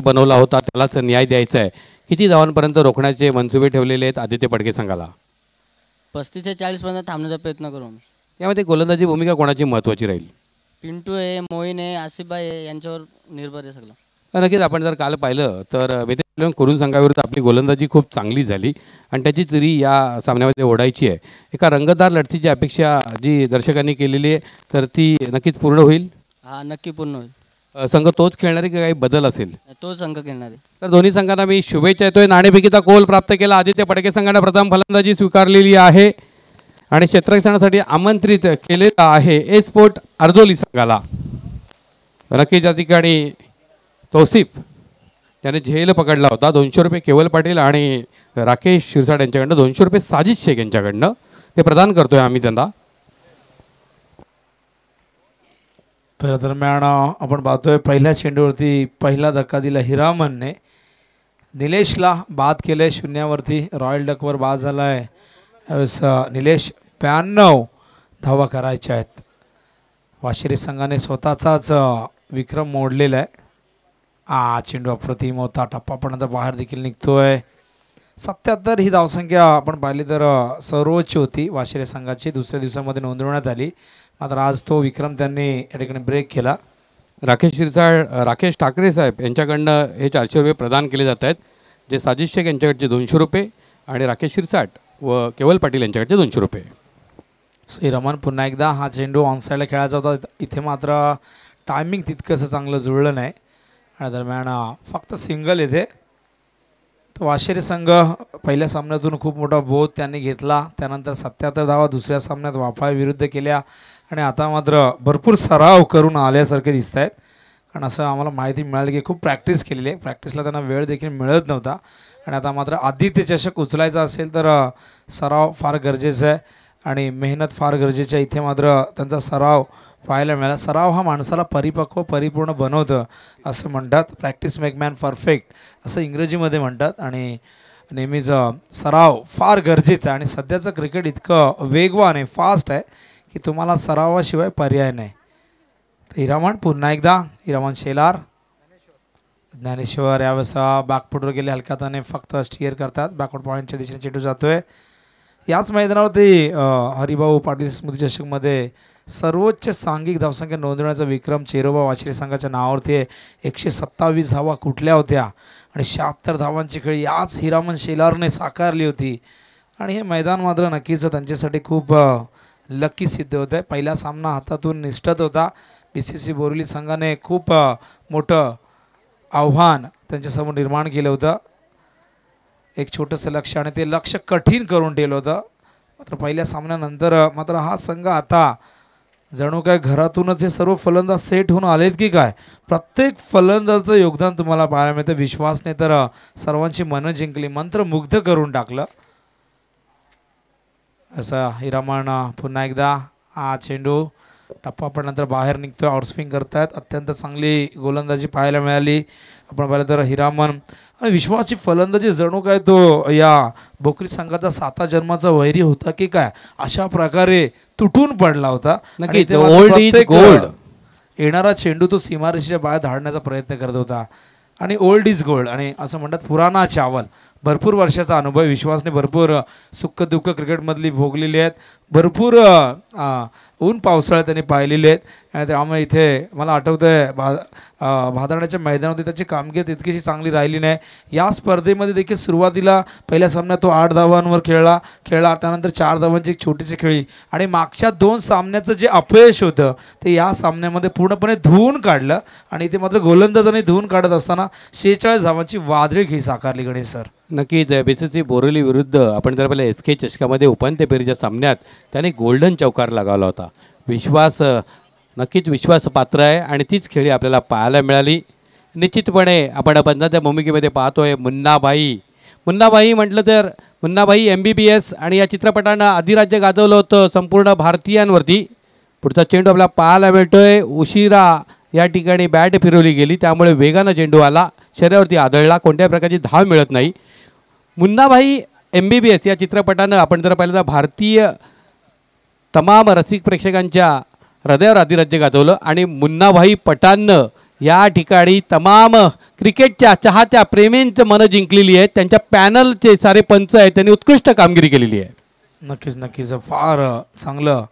बनवला होता त्यालाच न्याय द्यायचा आहे. किती धावांपर्यंत रोखण्याचे मनसुबे ठेवलेले आहेत आदित्य पडके संघाला? 35 ते 40 पर्यंत थांबण्याचा प्रयत्न करू आम्ही. यामध्ये गोलंदाजी भूमिका कोणाची महत्त्वाची राहील? पिंटू आहे, मोईन आहे, आसिफबाई आहे, यांच्यावर निर्भर आहे सगळं. नक्कीच आपण जर काल पाहिलं तर मित्र कुरुन संघाविरुद्ध आपली गोलंदाजी खूप चांगली झाली आणि त्याची चिरी या सामन्यामध्ये ओढायची आहे. एका रंगतदार लढतीची अपेक्षा जी दर्शकांनी केलेली आहे तर ती नक्कीच पूर्ण होईल. हा, नक्की पूर्ण होईल. संघ तोच खेळणारी की काही बदल असेल? तो संघ खेळणार आहे. तर दोन्ही संघांना मी शुभेच्छा देतोय. नाणेफेकीचा कौल प्राप्त केला. आदित्य पडके संघाने प्रथम फलंदाजी स्वीकारलेली आहे आणि क्षेत्ररक्षणासाठी आमंत्रित केलेला आहे ए स्पोर्ट अर्जोली संघाला. नक्कीच या ठिकाणी तौसिफ याने झेल पकडला होता. 200 रुपये केवल पाटील आणि राकेश शिरसाट यांच्याकडनं, 200 रुपये साजिद शेख यांच्याकडनं ते प्रदान करतोय आम्ही त्यांना. तर दरम्यान आपण पाहतोय पहिल्या चेंडूवरती पहिला धक्का दिला हिरामनने. निलेशला बाद केले शून्यावरती. रॉयल डकवर बाद झाला आहे. यावेळेस निलेश 92 धावा करायच्या आहेत. वाशिरी संघाने स्वतःचाच विक्रम मोडलेला आहे. चेंडू अप्रतिम होता. टप्पा पण बाहेर देखील निघतोय. 77 ही धावसंख्या आपण पाहिली तर सर्वोच्च होती वाशिरे संघाची, दुसऱ्या दिवसामध्ये नोंदवण्यात आली. मात्र आज तो विक्रम त्यांनी या ठिकाणी ब्रेक केला. राकेश ठाकरे साहेब यांच्याकडनं हे 400 रुपये प्रदान केले जात आहेत, जे साजिद शेख यांच्याकडचे 200 रुपये आणि राकेश शिरसाट व केवल पाटील यांच्याकडचे 200 रुपये. श्रीरमण पुन्हा एकदा हा चेंडू ऑनसाईडला खेळायचा होता. इथे मात्र टायमिंग तितकंसं चांगलं जुळलं नाही आणि दरम्यान फक्त सिंगल येते. तर वाशिरी संघ पहिल्या सामन्यातून खूप मोठा बोध त्यांनी घेतला. त्यानंतर 77 धावा दुसऱ्या सामन्यात वाफा विरुद्ध केल्या आणि आता मात्र भरपूर सराव करून आल्यासारखे दिसत आहेत. कारण असं आम्हाला माहिती मिळाली की खूप प्रॅक्टिस केलेली आहे. प्रॅक्टिसला त्यांना वेळ देखील मिळत नव्हता आणि आता मात्र आदित्य चषक उचलायचा असेल तर सराव फार गरजेचा आहे आणि मेहनत फार गरजेची आहे. इथे मात्र त्यांचा सराव पाहायला मिळाला. सराव हा माणसाला परिपक्व परिपूर्ण बनवतं असं म्हणतात. प्रॅक्टिस मेक मॅन परफेक्ट असं इंग्रजीमध्ये म्हणतात आणि नेहमीच सराव फार गरजेचा आहे. आणि सध्याचं क्रिकेट इतकं वेगवान आहे, फास्ट आहे की तुम्हाला सरावाशिवाय पर्याय नाही. तर हिरामण पुन्हा एकदा, हिरामण शेलार, ज्ञानेश्वर यावेळेस बॅकफुटवर गेले हलक्याताने फक्त स्टिअर करतात. बॅकवर्ड पॉईंटच्या दिशेने चेंडू जातोय. याच मैदानावरती हरिभाऊ पाटील स्मृती चषकमध्ये सर्वोच्च सांघिक धावसंख्या नोंदवण्याचा विक्रम चेरोबा वाशिरी संघाच्या नावावरती आहे. 127 धावा कुठल्या होत्या आणि 76 धावांची खेळी याच हिरामन शेलारने साकारली होती. आणि हे मैदान मात्र नक्कीच त्यांच्यासाठी खूप लकी सिद्ध होतं आहे. पहिला सामना हातातून निष्ठत होता. BCC बोरिवली संघाने खूप मोठं आव्हान त्यांच्यासमोर निर्माण केलं होतं. एक छोटंसं लक्ष आणि ते लक्ष कठीण करून ठेवलं होतं. मात्र पहिल्या सामन्यानंतर मात्र हा संघ आता जणू काय घरातूनच हे सर्व फलंदाज सेट होऊन आलेत की काय. प्रत्येक फलंदाजाचं योगदान तुम्हाला पाहायला मिळतं. विश्वासने तर सर्वांची मनं जिंकली, मंत्रमुग्ध करून टाकलं. असं हिरामण पुन्हा एकदा हा चेंडू टप्पा पण नंतर बाहेर निघतोय. आउटस्विंग करतायत. अत्यंत चांगली गोलंदाजी पाहायला मिळाली. आपण पाहिलं तर हिरामन आणि विश्वाची फलंदाजी जणू काय तो या बोकरी संघाचा 7 जन्माचा वैरी होता की काय, अशा प्रकारे तुटून पडला होता. नक्कीच ओल्ड इज गोल्ड. येणारा चेंडू तो सीमारेषेच्या बाहेर धाडण्याचा प्रयत्न करत होता. आणि ओल्ड इज गोल्ड आणि असं म्हणतात पुराणा चावल. भरपूर वर्षाचा अनुभव विश्वासने भरपूर सुख दुःख क्रिकेटमधली भोगलेली आहेत. भरपूर ऊन पावसाळ्यात त्यांनी पाहिलेले आहेत. आणि त्यामुळे इथे मला आठवतं आहे भादरण्याच्या मैदानामध्ये त्याची कामगिरी तितकीशी चांगली राहिली नाही. या स्पर्धेमध्ये देखील सुरुवातीला पहिल्या सामन्यात तो 8 धावांवर खेळला. त्यानंतर 4 धावांची एक छोटीशी खेळी आणि मागच्या 2 सामन्याचं जे अपयश होतं ते या सामन्यामध्ये पूर्णपणे धुवून काढलं. आणि इथे मात्र गोलंदाजांनी धुवून काढत असताना 46 धावांची वादळी खेळी साकारली गणेश सर. नक्कीच BCC बोरिवली विरुद्ध आपण जर पाहिलं SK चषकामध्ये उपांत्य फेरीच्या सामन्यात त्याने गोल्डन चौकार लगावला होता. विश्वास नक्कीच विश्वास पात्र आहे आणि तीच खेळी आपल्याला पाहायला मिळाली. निश्चितपणे आपण पंचांच्या भूमिकेमध्ये पाहतोय मुन्नाभाई म्हटलं तर मुन्नाभाई MBBS आणि या चित्रपटानं अधिराज्य गाजवलं होतं संपूर्ण भारतीयांवरती. पुढचा चेंडू आपल्याला पाहायला मिळतोय. उशिरा या ठिकाणी बॅट फिरवली गेली त्यामुळे वेगानं चेंडू आला, शरीरावरती आदळला, कोणत्याही प्रकारची धाव मिळत नाही. मुन्नाभाई MBBS या चित्रपटानं आपण जर पाहिलं तर भारतीय तमाम रसिक प्रेक्षकांच्या हृदयावर अधिराज्य गाजवलं आणि मुन्नाभाई पठाणनं या ठिकाणी तमाम क्रिकेटच्या चाहत्या प्रेमींचं मनं जिंकलेली आहेत. त्यांच्या पॅनलचे सारे पंच आहेत त्यांनी उत्कृष्ट कामगिरी केलेली आहे. नक्कीच फार चांगलं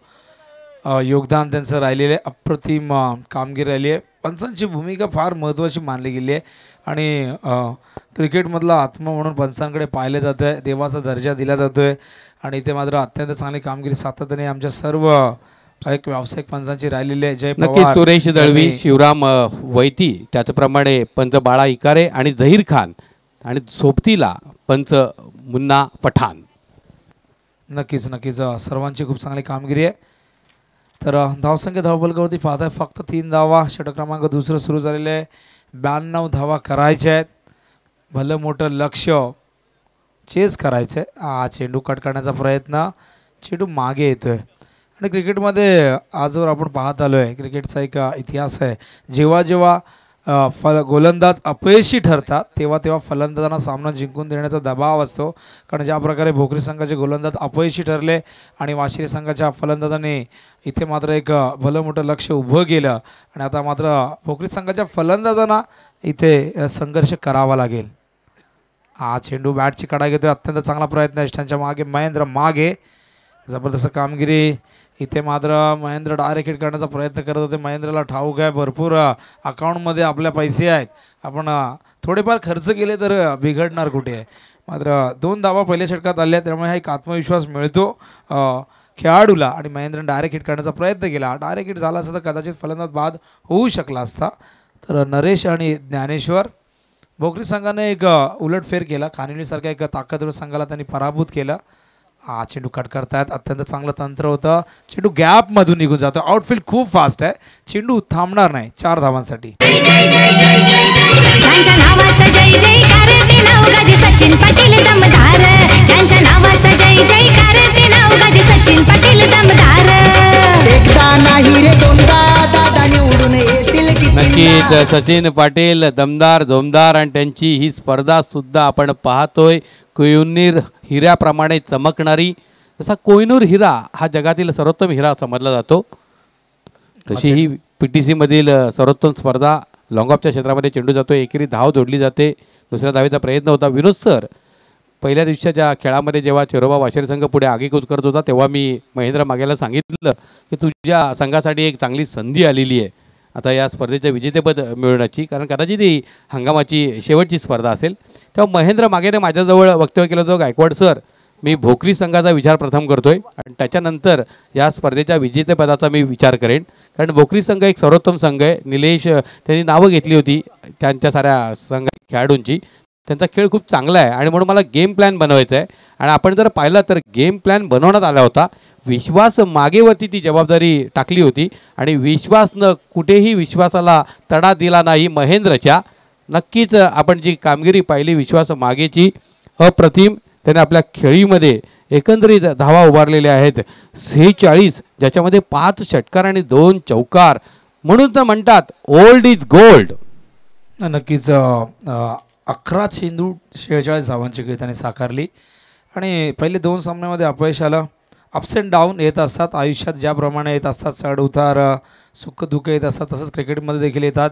योगदान त्यांचं राहिलेलं आहे. अप्रतिम कामगिरी राहिली आहे. पंचांची भूमिका फार महत्त्वाची मानली गेली आहे आणि क्रिकेटमधला आत्मा म्हणून पंचांकडे पाहिलं जातं आहे. देवाचा दर्जा दिला जातो आहे आणि ते मात्र अत्यंत चांगली कामगिरी सातत्याने आमच्या सर्व एक व्यावसायिक पंचांची राहिलेली आहे. जय नक्कीच सुरेश दळवी, शिवराम वैती, त्याचप्रमाणे पंच बाळा इकारे आणि झहीर खान आणि सोबतीला पंच मुन्ना पठाण. नक्कीच सर्वांची खूप चांगली कामगिरी आहे. तर धावसंख्या धावफलकावरती पाहताय फक्त 3 धावा. षटक क्रमांक 2 सुरू झालेले आहे. 92 धावा करायच्या आहेत. भलं मोठं लक्ष चेस करायचं आहे. चेंडू कट करण्याचा प्रयत्न, चेंडू मागे येतो आहे आणि क्रिकेटमध्ये आजवर आपण पाहत आलो आहे क्रिकेटचा एक इतिहास आहे. जेव्हा गोलंदाज अपयशी ठरतात तेव्हा फलंदाजांना सामना जिंकून देण्याचा दबाव असतो. कारण ज्या प्रकारे भोकरी संघाचे गोलंदाज अपयशी ठरले आणि वाशिरी संघाच्या फलंदाजाने इथे मात्र एक भलं मोठं लक्ष उभं केलं आणि आता मात्र भोकरी संघाच्या फलंदाजांना इथे संघर्ष करावा लागेल. चेंडू बॅटची कडा घेतोय. अत्यंत चांगला प्रयत्न आहे. त्यांच्या मागे महेंद्र मागे जबरदस्त कामगिरी. इथे मात्र महेंद्र डायरेक्ट हिट करण्याचा प्रयत्न करत होते. महेंद्रला ठाऊक आहे भरपूर अकाउंटमध्ये आपल्या पैसे आहेत, आपण थोडेफार खर्च केले तर बिघडणार कुठे आहे. मात्र 2 धावा पहिल्या षटकात आल्या त्यामुळे हा एक आत्मविश्वास मिळतो खेळाडूला आणि महेंद्रने डायरेक्ट हिट करण्याचा प्रयत्न केला. डायरेक्ट हिट झाला असता तर कदाचित फलंदाज बाद होऊ शकला असता. तर नरेश आणि ज्ञानेश्वर भोकरी संघाने एक उलटफेर केला. खानिवलीसारख्या एक ताकदवर संघाला त्यांनी पराभूत केलं. चेंडू कट करतायत. अत्यंत चांगलं तंत्र होतं. चेंडू गॅपमधून निघून जातो. आउटफील्ड खूप फास्ट आहे. चेंडू थांबणार नाही. 4 धावांसाठी. नक्कीच सचिन पाटील दमदार जोमदार आणि त्यांची ही स्पर्धा सुद्धा आपण पाहतोय कोहिनूर हिऱ्याप्रमाणे चमकणारी. जसा कोहिनूर हिरा हा जगातील सर्वोत्तम हिरा समजला जातो तशी ही PTC मधील सर्वोत्तम स्पर्धा. लॉंगऑफच्या क्षेत्रामध्ये चेंडू जातो, एकेरी धाव जोडली जाते, दुसऱ्या धावेचा प्रयत्न होता. विनोद सर, पहिल्या दिवसाच्या खेळामध्ये जेव्हा चेरोबा वाशेरी संघ पुढे आगेकूच करत होता तेव्हा मी महेंद्र मागेला सांगितलं की तुझ्या संघासाठी एक चांगली संधी आलेली आहे आता या स्पर्धेचं विजेतेपद मिळवण्याची, कारण कदाचित ही हंगामाची शेवटची स्पर्धा असेल. तेव्हा महेंद्र मागेने माझ्याजवळ वक्तव्य केलं होतं, गायकवाड सर मी भोकरी संघाचा विचार प्रथम करतोय आणि त्याच्यानंतर या स्पर्धेच्या विजेतेपदाचा मी विचार करेन, कारण भोकरी संघ एक सर्वोत्तम संघ आहे. निलेश त्यांनी नावं घेतली होती त्यांच्या साऱ्या संघ खेळाडूंची, त्यांचा खेळ खूप चांगला आहे आणि म्हणून मला गेम प्लॅन बनवायचा आहे. आणि आपण जर पाहिलं तर गेम प्लॅन बनवण्यात आला होता. विश्वास मागेवरती ती जबाबदारी टाकली होती आणि विश्वासनं कुठेही विश्वासाला तडा दिला नाही महेंद्रच्या. नक्कीच आपण जी कामगिरी पाहिली विश्वास मागेची अप्रतिम. त्याने आपल्या खेळीमध्ये एकंदरीत धावा उभारलेल्या आहेत 46, ज्याच्यामध्ये 5 षटकार आणि 2 चौकार. म्हणून तर म्हणतात ओल्ड इज गोल्ड. नक्कीच 11 चेंडू 46 धावांची खेळी त्याने साकारली आणि पहिले 2 सामन्यामध्ये अपयश आलं. अप्स अँड डाऊन येत असतात आयुष्यात, ज्याप्रमाणे येत असतात चढ उतार सुख दुःख येत असतात तसंच क्रिकेटमध्ये देखील येतात.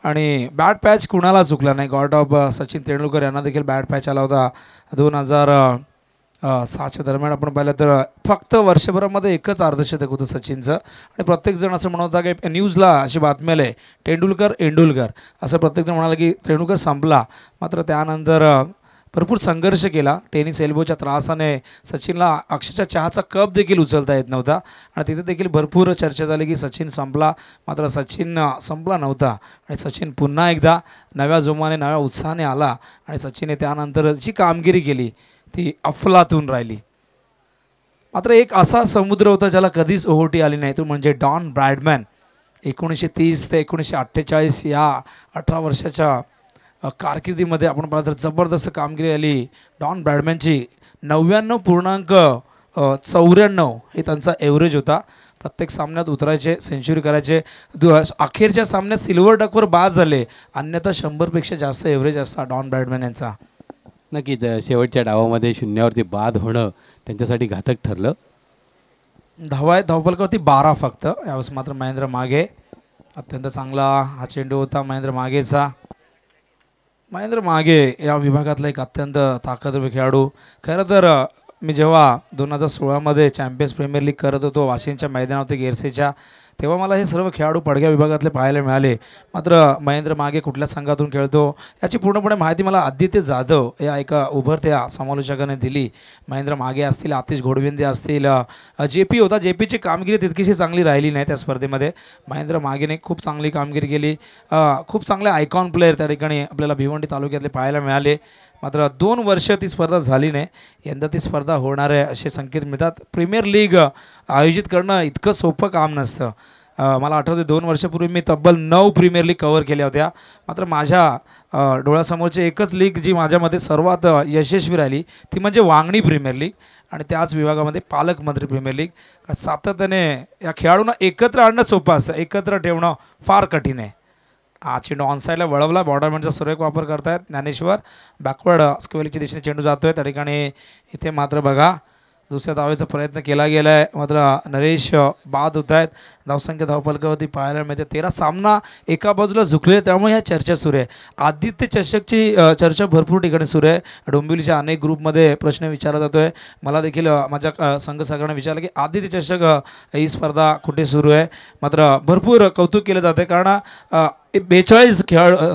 आणि बॅट पॅच कुणाला चुकला नाही. गॉड ऑफ सचिन तेंडुलकर यांना देखील बॅट पॅच आला होता 2006च्या दरम्यान. आपण पाहिलं तर फक्त वर्षभरामध्ये एकच अर्धशतक होतं सचिनचं. आणि प्रत्येकजण असं म्हणत होता की न्यूजला अशी बातमी आली एंडुलकर असं प्रत्येकजण म्हणाला की तेंडुलकर संपला. मात्र त्यानंतर भरपूर संघर्ष केला. टेनिस एल्बोच्या त्रासाने सचिनला अक्षरशः चहाचा कप देखील उचलता येत नव्हता. आणि तिथे देखील भरपूर चर्चा झाली की सचिन संपला. मात्र सचिन संपला नव्हता. आणि सचिन पुन्हा एकदा नव्या जोमाने नव्या उत्साहाने आला. आणि सचिनने त्यानंतर जी कामगिरी केली ती अफलातून राहिली. मात्र एक असा समुद्र होता ज्याला कधीच ओहोटी आली नाही, तो म्हणजे डॉन ब्रॅडमॅन. 1930 ते 1948 या 18 वर्षाच्या कारकिर्दीमध्ये आपण पाहिलं तर जबरदस्त कामगिरी आली डॉन ब्रॅडमॅनची. 99.94 हे त्यांचा एव्हरेज होता. प्रत्येक सामन्यात उतरायचे, सेंचुरी करायचे. अखेरच्या सामन्यात सिल्वर डकवर बाद झाले, अन्यथा 100पेक्षा जास्त एव्हरेज असता डॉन ब्रॅडमॅन यांचा. नक्कीच शेवटच्या डावामध्ये शून्यावरती बाद होणं त्यांच्यासाठी घातक ठरलं. धावफलकावरती 12 फक्त. यावेळेस मात्र महेंद्र मागे अत्यंत चांगला हा चेंडू होता महेंद्र मागेचा. महेंद्र मागे या विभागातला एक अत्यंत ताकदवर खेळाडू. खरं तर मी जेव्हा 2016मध्ये चॅम्पियन्स प्रीमियर लीग करत होतो वाशिमच्या मैदानावरती गेरसेच्या, तेव्हा मला हे सर्व खेळाडू पडक्या विभागातले पाहायला मिळाले. मात्र महेंद्र मागे कुठल्या संघातून खेळतो याची पूर्णपणे माहिती मला आदित्य जाधव या एका उभरत्या समालोचकाने दिली. महेंद्र मागे असतील, आतिश घोडविंदे असतील, JP होता. JPची कामगिरी तितकीशी चांगली राहिली नाही त्या स्पर्धेमध्ये. महेंद्र मागेने खूप चांगली कामगिरी केली. खूप चांगले आयकॉन प्लेयर त्या ठिकाणी आपल्याला भिवंडी तालुक्यातले पाहायला मिळाले. मात्र 2 वर्ष ती स्पर्धा झाली नाही. यंदा ती स्पर्धा होणार आहे असे संकेत मिळतात. प्रीमियर लीग आयोजित करणं इतकं सोपं काम नसतं. मला आठवते 2 वर्षापूर्वी मी तब्बल 9 प्रीमियर लीग कव्हर केल्या होत्या. मात्र माझ्या डोळ्यासमोरची एकच लीग जी माझ्यामध्ये सर्वात यशस्वी राहिली ती म्हणजे वांगणी प्रीमियर लीग. आणि त्याच विभागामध्ये पालकमंत्री प्रीमियर लीग. सातत्याने या खेळाडूंना एकत्र आणणं सोपं असतं, एकत्र ठेवणं फार कठीण आहे. हा चेंडू ऑनसाईडला वळवला. बॉर्डरमॅनचा सुरेख वापर करतायत ज्ञानेश्वर. बॅकवर्ड स्क्वेअरच्या दिशेने चेंडू जातोय. त्या ठिकाणी इथे मात्र बघा दुसऱ्या धावेचा प्रयत्न केला गेला आहे. मात्र नरेश बाद होत आहेत. धावसंख्या धावफलकावरती पाहायला मिळते. 13 सामना एका बाजूला झुकले, त्यामुळे ह्या चर्चा सुरू आहे. आदित्य चषकची चर्चा भरपूर ठिकाणी सुरू आहे. डोंबिवलीच्या अनेक ग्रुपमध्ये प्रश्न विचारला जातो आहे. मला देखील माझ्या संघ सगळ्यांना विचारलं की आदित्य चषक ही स्पर्धा कुठे सुरू आहे. मात्र भरपूर कौतुक केलं जाते कारण 42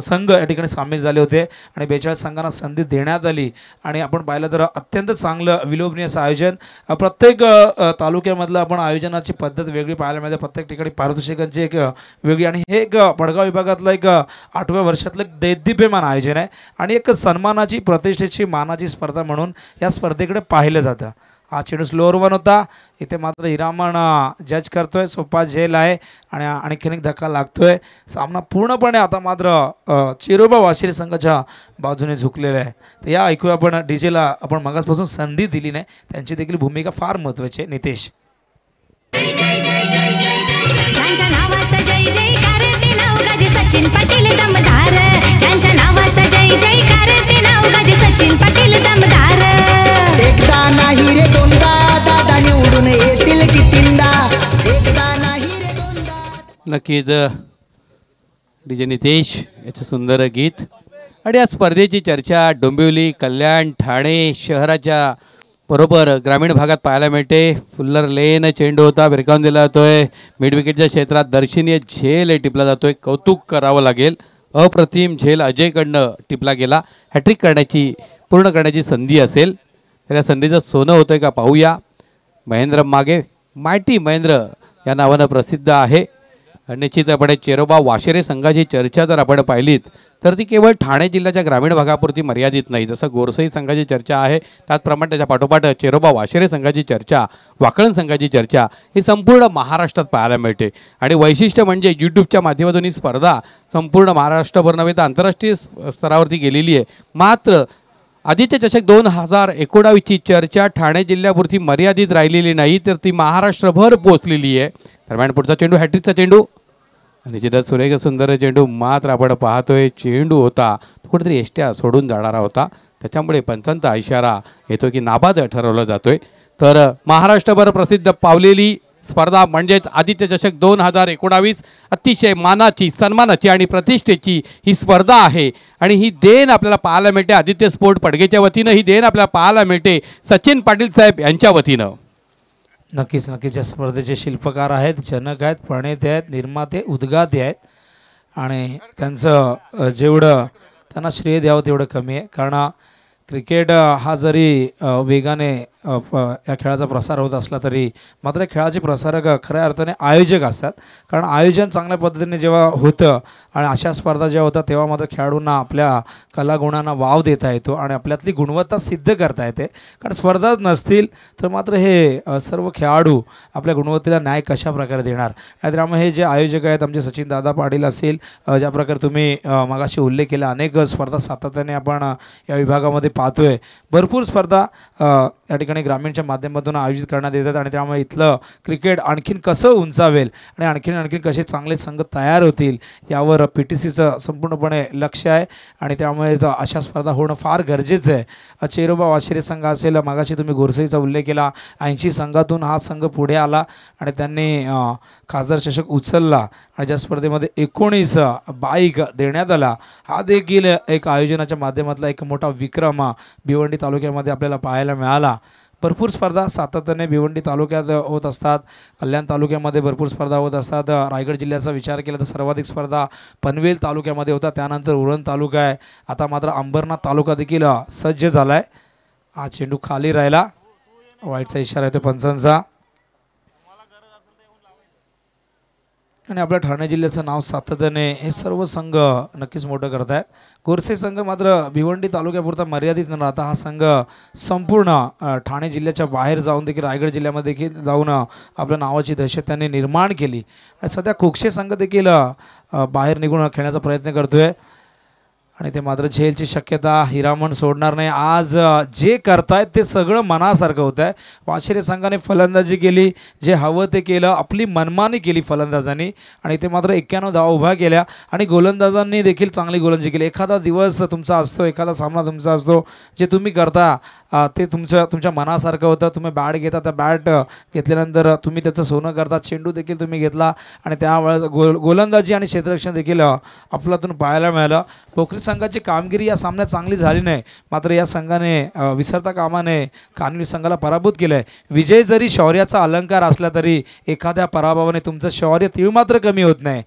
संघ या ठिकाणी सामील झाले होते आणि 42 संघांना संधी देण्यात आली. आणि आपण पाहिलं तर अत्यंत चांगलं विलोभनीय असं आयोजन. प्रत्येक तालुक्यामधलं आपण आयोजनाची पद्धत वेगळी पाहायला मिळते. प्रत्येक ठिकाणी पारितोषिकांची एक वेगळी. आणि हे एक पडगाव विभागातलं एक 8व्या वर्षातलं दैदिप्यमान आयोजन आहे आणि एक सन्मानाची, प्रतिष्ठेची, मानाची स्पर्धा म्हणून या स्पर्धेकडे पाहिलं जातं. हा चेंडू स्लोअर 1 होता. इथे मात्र हिरामण जज करतोय. सोपा झेल आहे आणि आणखीन एक धक्का लागतोय. सामना पूर्णपणे आता मात्र चिरोबा वाशिरे संघाच्या बाजूने झुकलेला आहे. तर या ऐकूया आपण. डीजेला आपण मगासपासून संधी दिली नाही, त्यांची देखील भूमिका फार महत्त्वाची आहे. नितेश. सचिन पाटील दमदार, ज्यांच्या नावाचा जय जयकार ते नाव गाजे सचिन पाटील दमदार. एकदा नाही रे दोनदा, दादा निवडून येतील कितींदा. एकदा नाही रे दोनदा. नक्कीच डीजे नितेश याचं सुंदर गीत. आणि या स्पर्धेची चर्चा डोंबिवली, कल्याण, ठाणे शहराच्या बरोबर ग्रामीण भागात पाहायला मिळते. फुल्लर लेन चेंडू होता, भिरकावून दिला जातोय. मिड विकेटच्या क्षेत्रात दर्शनीय झेल टिपला जातोय. कौतुक करावं लागेल. अप्रतिम झेल अजयकडनं टिपला गेला. हॅट्रिक पूर्ण करण्याची संधी असेल तर या संधीचं सोनं होतंय का पाहूया. महेंद्र मागे, मायटी महेंद्र या नावानं प्रसिद्ध आहे. निश्चितपणे चेरोबा वाशिरे संघाची चर्चा जर आपण पाहिलीत तर ती केवळ ठाणे जिल्ह्याच्या ग्रामीण भागापुरती मर्यादित नाही. जसं गोरसई संघाची चर्चा आहे त्याचप्रमाणे त्याच्या पाठोपाठ चेरोबा वाशिरे संघाची चर्चा, वाकळण संघाची चर्चा ही संपूर्ण महाराष्ट्रात पाहायला मिळते. आणि वैशिष्ट्य म्हणजे यूट्यूबच्या माध्यमातून ही स्पर्धा संपूर्ण महाराष्ट्रभर नव्हे तर आंतरराष्ट्रीय स्तरावरती गेलेली आहे. मात्र आदित्य चषक 2019ची चर्चा ठाणे जिल्ह्यापुरती मर्यादित राहिलेली नाही तर ती महाराष्ट्रभर पोचलेली आहे. दरम्यान पुढचा चेंडू हॅट्रिकचा चेंडू आणि जिथं सुरेख सुंदर चेंडू मात्र आपण पाहतोय चेंडू होता कुठेतरी एष्ट्या सोडून जाणारा होता. त्याच्यामुळे पंचांचा इशारा येतो की नाबाद ठरवलं जातोय. तर महाराष्ट्रभर प्रसिद्ध पावलेली स्पर्धा म्हणजेच आदित्य चषक 2019 अतिशय मानाची, सन्मानाची आणि प्रतिष्ठेची ही स्पर्धा आहे आणि ही देण आपल्याला पाहायला मिळते आदित्य स्पोर्ट पडगेच्या वतीनं, ही देण आपल्याला पाहायला मिळते सचिन पाटील साहेब यांच्या वतीनं. नक्कीच नक्कीच या स्पर्धेचे शिल्पकार आहेत, जनक आहेत, प्रणेते आहेत, निर्माते, उद्गाते आहेत आणि त्यांचं जेवढं त्यांना श्रेय द्यावं तेवढं कमी आहे. कारण क्रिकेट हा जरी वेगाने या खेळाचा प्रसार होत असला तरी मात्र खेळाचे प्रसारक खऱ्या अर्थाने आयोजक असतात. कारण आयोजन चांगल्या पद्धतीने जेव्हा होतं आणि अशा स्पर्धा जेव्हा होतात तेव्हा मात्र खेळाडूंना आपल्या कलागुणांना वाव देता येतो आणि आपल्यातली गुणवत्ता सिद्ध करता येते. कारण स्पर्धाच नसतील तर मात्र हे सर्व खेळाडू आपल्या गुणवत्तेला न्याय कशा प्रकारे देणार. त्यामुळे हे जे आयोजक आहेत आमचे सचिन दादा पाटील असतील, ज्या प्रकारे तुम्ही मगाशी उल्लेख केला, अनेक स्पर्धा सातत्याने आपण या विभागामध्ये पाहतोय. भरपूर स्पर्धा या ठिकाणी ग्रामीणच्या माध्यमातून आयोजित करण्यात येतात आणि त्यामुळे इथलं क्रिकेट आणखीन कसं उंचावेल आणि आणखीन कसे चांगले संघ तयार होतील यावर PTCचं संपूर्णपणे लक्ष आहे आणि त्यामुळे अशा स्पर्धा होणं फार गरजेचं आहे. चेरोबा वाशिरे संघ असेल, मागाशी तुम्ही गोरसईचा उल्लेख केला, 80 संघातून हा संघ पुढे आला आणि त्यांनी खासदार चषक उचलला आणि ज्या स्पर्धेमध्ये 19 बाईक देण्यात आला, हा देखील एक आयोजनाच्या माध्यमातला एक मोठा विक्रम भिवंडी तालुक्यामध्ये आपल्याला पाहायला मिळाला. भरपूर स्पर्धा सातत्याने भिवंडी तालुक्यात होत असतात, कल्याण तालुक्यामध्ये भरपूर स्पर्धा होत असतात. रायगड जिल्ह्याचा विचार केला तर सर्वाधिक स्पर्धा पनवेल तालुक्यामध्ये होतात, त्यानंतर उरण तालुका आहे, आता मात्र अंबरनाथ तालुका देखील सज्ज झाला आहे. हा चेंडू खाली राहिला, वाईटचा इशारा येतो पंचांचा आणि आपल्या ठाणे जिल्ह्याचं नाव सातत्याने हे सर्व संघ नक्कीच मोठं करत आहेत. गोरसे संघ मात्र भिवंडी तालुक्यापुरता मर्यादित न राहता हा संघ संपूर्ण ठाणे जिल्ह्याच्या बाहेर जाऊन देखील रायगड जिल्ह्यामध्ये देखील जाऊन आपल्या नावाची दहशत त्यांनी निर्माण केली आणि सध्या कोक्षे संघ देखील बाहेर निघून खेळण्याचा प्रयत्न करतोय आणि ते मात्र झेलची शक्यता हिरामण सोडणार नाही. आज जे करतायत ते सगळं मनासारखं होतं आहे. वाशिरे संघाने फलंदाजी केली, जे हवं ते केलं, आपली मनमानी केली फलंदाजांनी आणि ते मात्र 91 धावा उभ्या केल्या आणि गोलंदाजांनी देखील चांगली गोलंदाजी केली. एखादा दिवस तुमचा असतो, एखादा सामना तुमचा असतो, जे तुम्ही करता ते तुमच्या मनासारखं होतं. तुम्ही बॅट घेता, त्या बॅट घेतल्यानंतर तुम्ही त्याचं सोनं करता, चेंडू देखील तुम्ही घेतला आणि त्यावेळेस गोलंदाजी आणि क्षेत्ररक्षण देखील आपल्यातून पाहायला मिळालं. पोखरी संघाची कामगिरी या सामन्यात चांगली झाली नाही, मात्र या संघाने विसरता कामाने कानवी संघाला पराभूत केलं आहे. विजय जरी शौर्याचा अलंकार असला तरी एखाद्या पराभवाने तुमचं शौर्य तीळ मात्र कमी होत नाही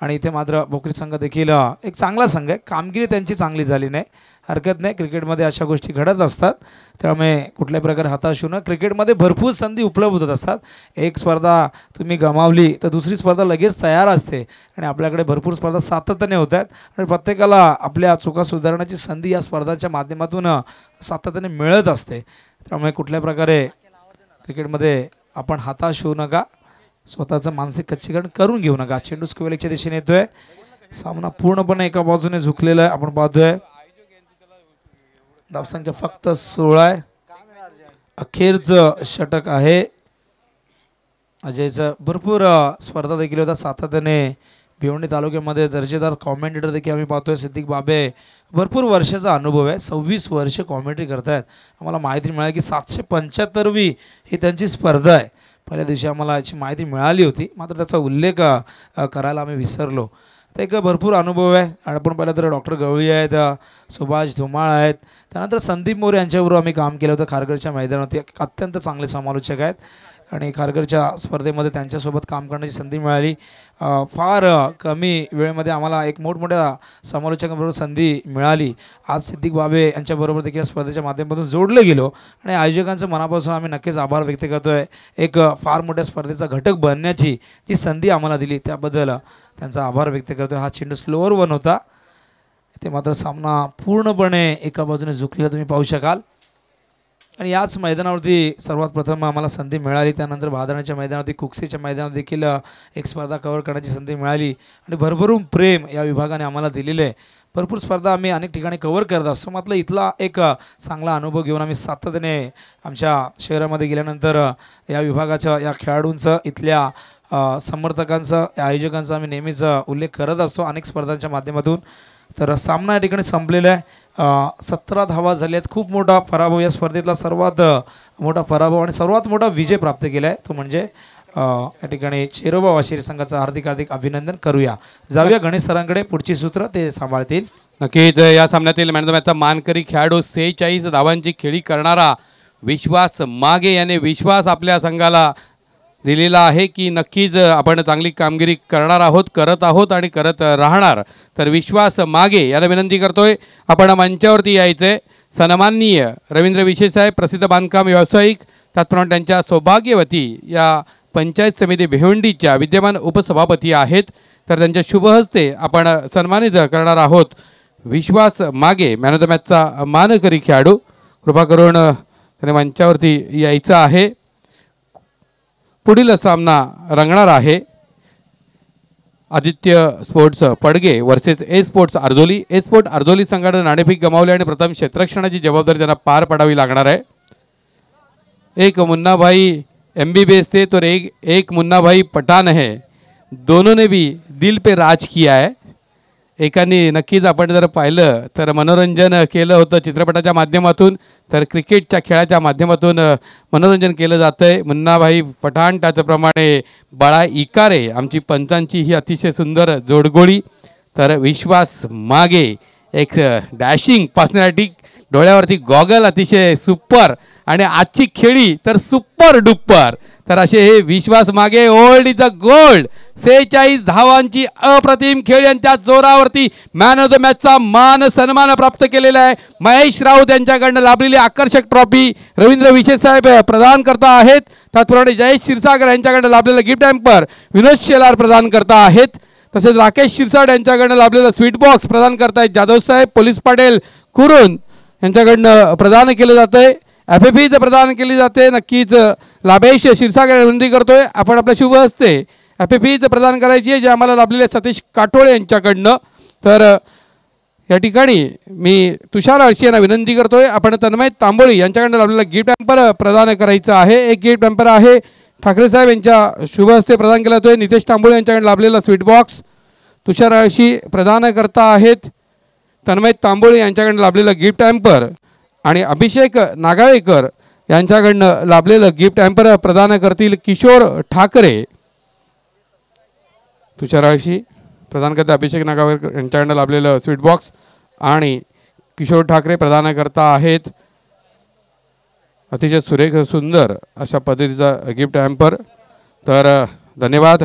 आणि इथे मात्र भोकरी संघ देखील एक चांगला संघ आहे. कामगिरी त्यांची चांगली झाली नाही, हरकत नाही, क्रिकेटमध्ये अशा गोष्टी घडत असतात. त्यामुळे कुठल्याही प्रकारे हताश होऊ नये. क्रिकेटमध्ये भरपूर संधी उपलब्ध होत असतात. एक स्पर्धा तुम्ही गमावली तर दुसरी स्पर्धा लगेच तयार असते आणि आपल्याकडे भरपूर स्पर्धा सातत्याने होत आहेत आणि प्रत्येकाला आपल्या चुका सुधारण्याची संधी या स्पर्धांच्या माध्यमातून सातत्याने मिळत असते. त्यामुळे कुठल्या प्रकारे क्रिकेटमध्ये आपण हताश होऊ नका, स्वतःचं मानसिक कच्चीकरण करून घेऊ नका. चेंडू स्क्वेअरच्या दिशेने येतोय, सामना पूर्णपणे एका बाजूने झुकलेला आहे. आपण पाहतोय धावसंख्या फक्त 16 आहे. अखेरचं षटक आहे अजयचं. भरपूर स्पर्धा देखील होतात सातत्याने भिवंडी तालुक्यामध्ये. दर्जेदार कॉमेंटेटर देखील आम्ही पाहतोय. सिद्दीक बाबे भरपूर वर्षाचा अनुभव आहे, 26 वर्ष कॉमेंट्री करतायत. आम्हाला माहिती मिळाली की 775वी ही त्यांची स्पर्धा आहे. पहिल्या दिवशी आम्हाला याची माहिती मिळाली होती, मात्र त्याचा उल्लेख करायला आम्ही विसरलो. तर एक भरपूर अनुभव आहे. आणि आपण पाहिलं तर डॉक्टर गवळी आहेत, सुभाष धुमाळ आहेत, त्यानंतर संदीप मोरे यांच्याबरोबर आम्ही काम केलं होतं खारघरच्या मैदानावरती. अत्यंत चांगले समालोचक आहेत आणि खारघरच्या स्पर्धेमध्ये त्यांच्यासोबत काम करण्याची संधी मिळाली. फार कमी वेळेमध्ये आम्हाला एक मोठमोठ्या समालोचकांबरोबर संधी मिळाली. आज सिद्दीक बाबे यांच्याबरोबर देखील स्पर्धेच्या माध्यमातून जोडले गेलो आणि आयोजकांचं मनापासून आम्ही नक्कीच आभार व्यक्त करतो आहे. एक फार मोठ्या स्पर्धेचा घटक बनण्याची जी संधी आम्हाला दिली त्याबद्दल त्यांचा आभार व्यक्त करतो. हा चेंडू स्लोअर वन होता, ते मात्र सामना पूर्णपणे एका बाजूने झुकलेला तुम्ही पाहू शकाल. आणि याच मैदानावरती सर्वात प्रथम आम्हाला संधी मिळाली. त्यानंतर भादरण्याच्या मैदानावरती, कुकसेच्या मैदानात देखील एक स्पर्धा कव्हर करण्याची संधी मिळाली आणि भरभरून प्रेम या विभागाने आम्हाला दिलेलं आहे. भरपूर स्पर्धा आम्ही अनेक ठिकाणी कव्हर करत असतो, मात्र इथला एक चांगला अनुभव घेऊन आम्ही सातत्याने आमच्या शहरामध्ये गेल्यानंतर या विभागाच्या या खेळाडूंचं, इथल्या समर्थकांचं, आयोजकांचा आम्ही नेहमीच उल्लेख करत असतो अनेक स्पर्धांच्या माध्यमातून. तर सामना या ठिकाणी संपलेला आहे. 17 धावा झाल्या आहेत. खूप मोठा पराभव, या स्पर्धेतला सर्वात मोठा पराभव आणि सर्वात मोठा विजय प्राप्त केला आहे तो म्हणजे या ठिकाणी चेरोबा वाशिर संघाचं हार्दिक हार्दिक अभिनंदन करूया. जाऊया गणेश सरांकडे, पुढची सूत्र ते सांभाळतील. नक्कीच या सामन्यातील मॅन ऑफ द मॅचचा मानकरी खेळाडू 46 धावांची खेळी करणारा विश्वास मागे याने विश्वास आपल्या संघाला दिलेला आहे की नक्कीच आपण चांगली कामगिरी करणार आहोत, करत आहोत आणि करत राहणार. तर विश्वास मागे याला विनंती करतोय आपण मंचावरती यायचे. सन्माननीय रवींद्र विशे साहेब, प्रसिद्ध बांधकाम व्यावसायिक, त्याचप्रमाणे त्यांच्या सौभाग्यवती या पंचायत समिती भिवंडीच्या विद्यमान उपसभापती आहेत. तर त्यांच्या शुभ हस्ते आपण सन्मानित करणार आहोत विश्वास मागे, मॅन ऑफ द मॅचचा मानकरी खेळाडू. कृपा करून त्याने मंचावरती यायचं आहे. पुढील सामना रंगणार आहे Aditya sports Padge versus A sports Arjoli. A sport Arjoli संघाने नाणेफेक गमावली आणि प्रथम क्षेत्ररक्षणाची जबाबदारी त्यांना पार पाडावी लागणार आहे. एक मुन्ना भाई MBBS थे तो एक मुन्ना भाई पठान है, दोनों ने भी दिल पे राज किया है. एकाने नक्कीच आपण जर पाहिलं तर मनोरंजन केलं होतं चित्रपटाच्या माध्यमातून, तर क्रिकेटच्या खेळाच्या माध्यमातून मनोरंजन केलं जातं आहे. मुन्नाभाई पठाण, त्याचप्रमाणे बाळा इकारे, आमची पंचांची ही अतिशय सुंदर जोडगोळी. तर विश्वास मागे एक डॅशिंग पर्सनॅलिटी, डोळ्यावरती गॉगल अतिशय सुपर, आणि आजची खेळी तर सुपर डुप्पर. तर असे हे विश्वास मागे ओल्ड इज अ गोल्ड 46 धावांची अप्रतिम खेळ यांच्या जोरावरती मॅन ऑफ द मॅचचा मान सन्मान प्राप्त केलेला आहे. महेश राऊत यांच्याकडनं लाभलेली आकर्षक ट्रॉफी रवींद्र विशे साहेब प्रदान करता आहेत. त्याचप्रमाणे जयेश क्षीरसागर यांच्याकडनं लाभलेलं गिफ्ट हॅम्पर विनोद शेलार प्रदान करता आहेत. तसेच राकेश शिरसाट यांच्याकडनं लाभलेलं स्वीट बॉक्स प्रदान करतायत जाधव साहेब. पोलीस पाटील कुरून यांच्याकडनं प्रदान केलं जातं आहे. FFE प्रदान केली जाते. नक्कीच लाभेश क्षीरसागर विनंती करतोय आपण आपल्या शुभ हस्ते FFE प्रदान करायची आहे, जे आम्हाला लाभलेले सतीश काठोळे यांच्याकडनं. तर या ठिकाणी मी तुषार आळशी यांना विनंती करतोय आपण तन्मय तांबोळी यांच्याकडनं लाभलेला गिफ्ट हॅम्पर प्रदान करायचं आहे. एक गिफ्ट हॅम्पर आहे ठाकरे साहेब यांच्या शुभ हस्ते प्रदान केला जातोय. नितेश तांबोळी यांच्याकडे लाभलेला स्वीट बॉक्स तुषार आळशी प्रदान करता आहेत. तन्मय तांबोळी यांच्याकडनं लाभलेलं गिफ्ट हॅम्पर आणि अभिषेक नागावेकर यांच्याकडनं लाभलेलं गिफ्ट हॅम्पर प्रदान करतील किशोर ठाकरे. तुषार आळशी प्रदान करता अभिषेक नागावेकर यांच्याकडनं लाभलेलं स्वीट बॉक्स आणि किशोर ठाकरे प्रदान करता आहेत अतिशय सुरेख सुंदर अशा पद्धतीचा गिफ्ट हॅम्पर. तर धन्यवाद.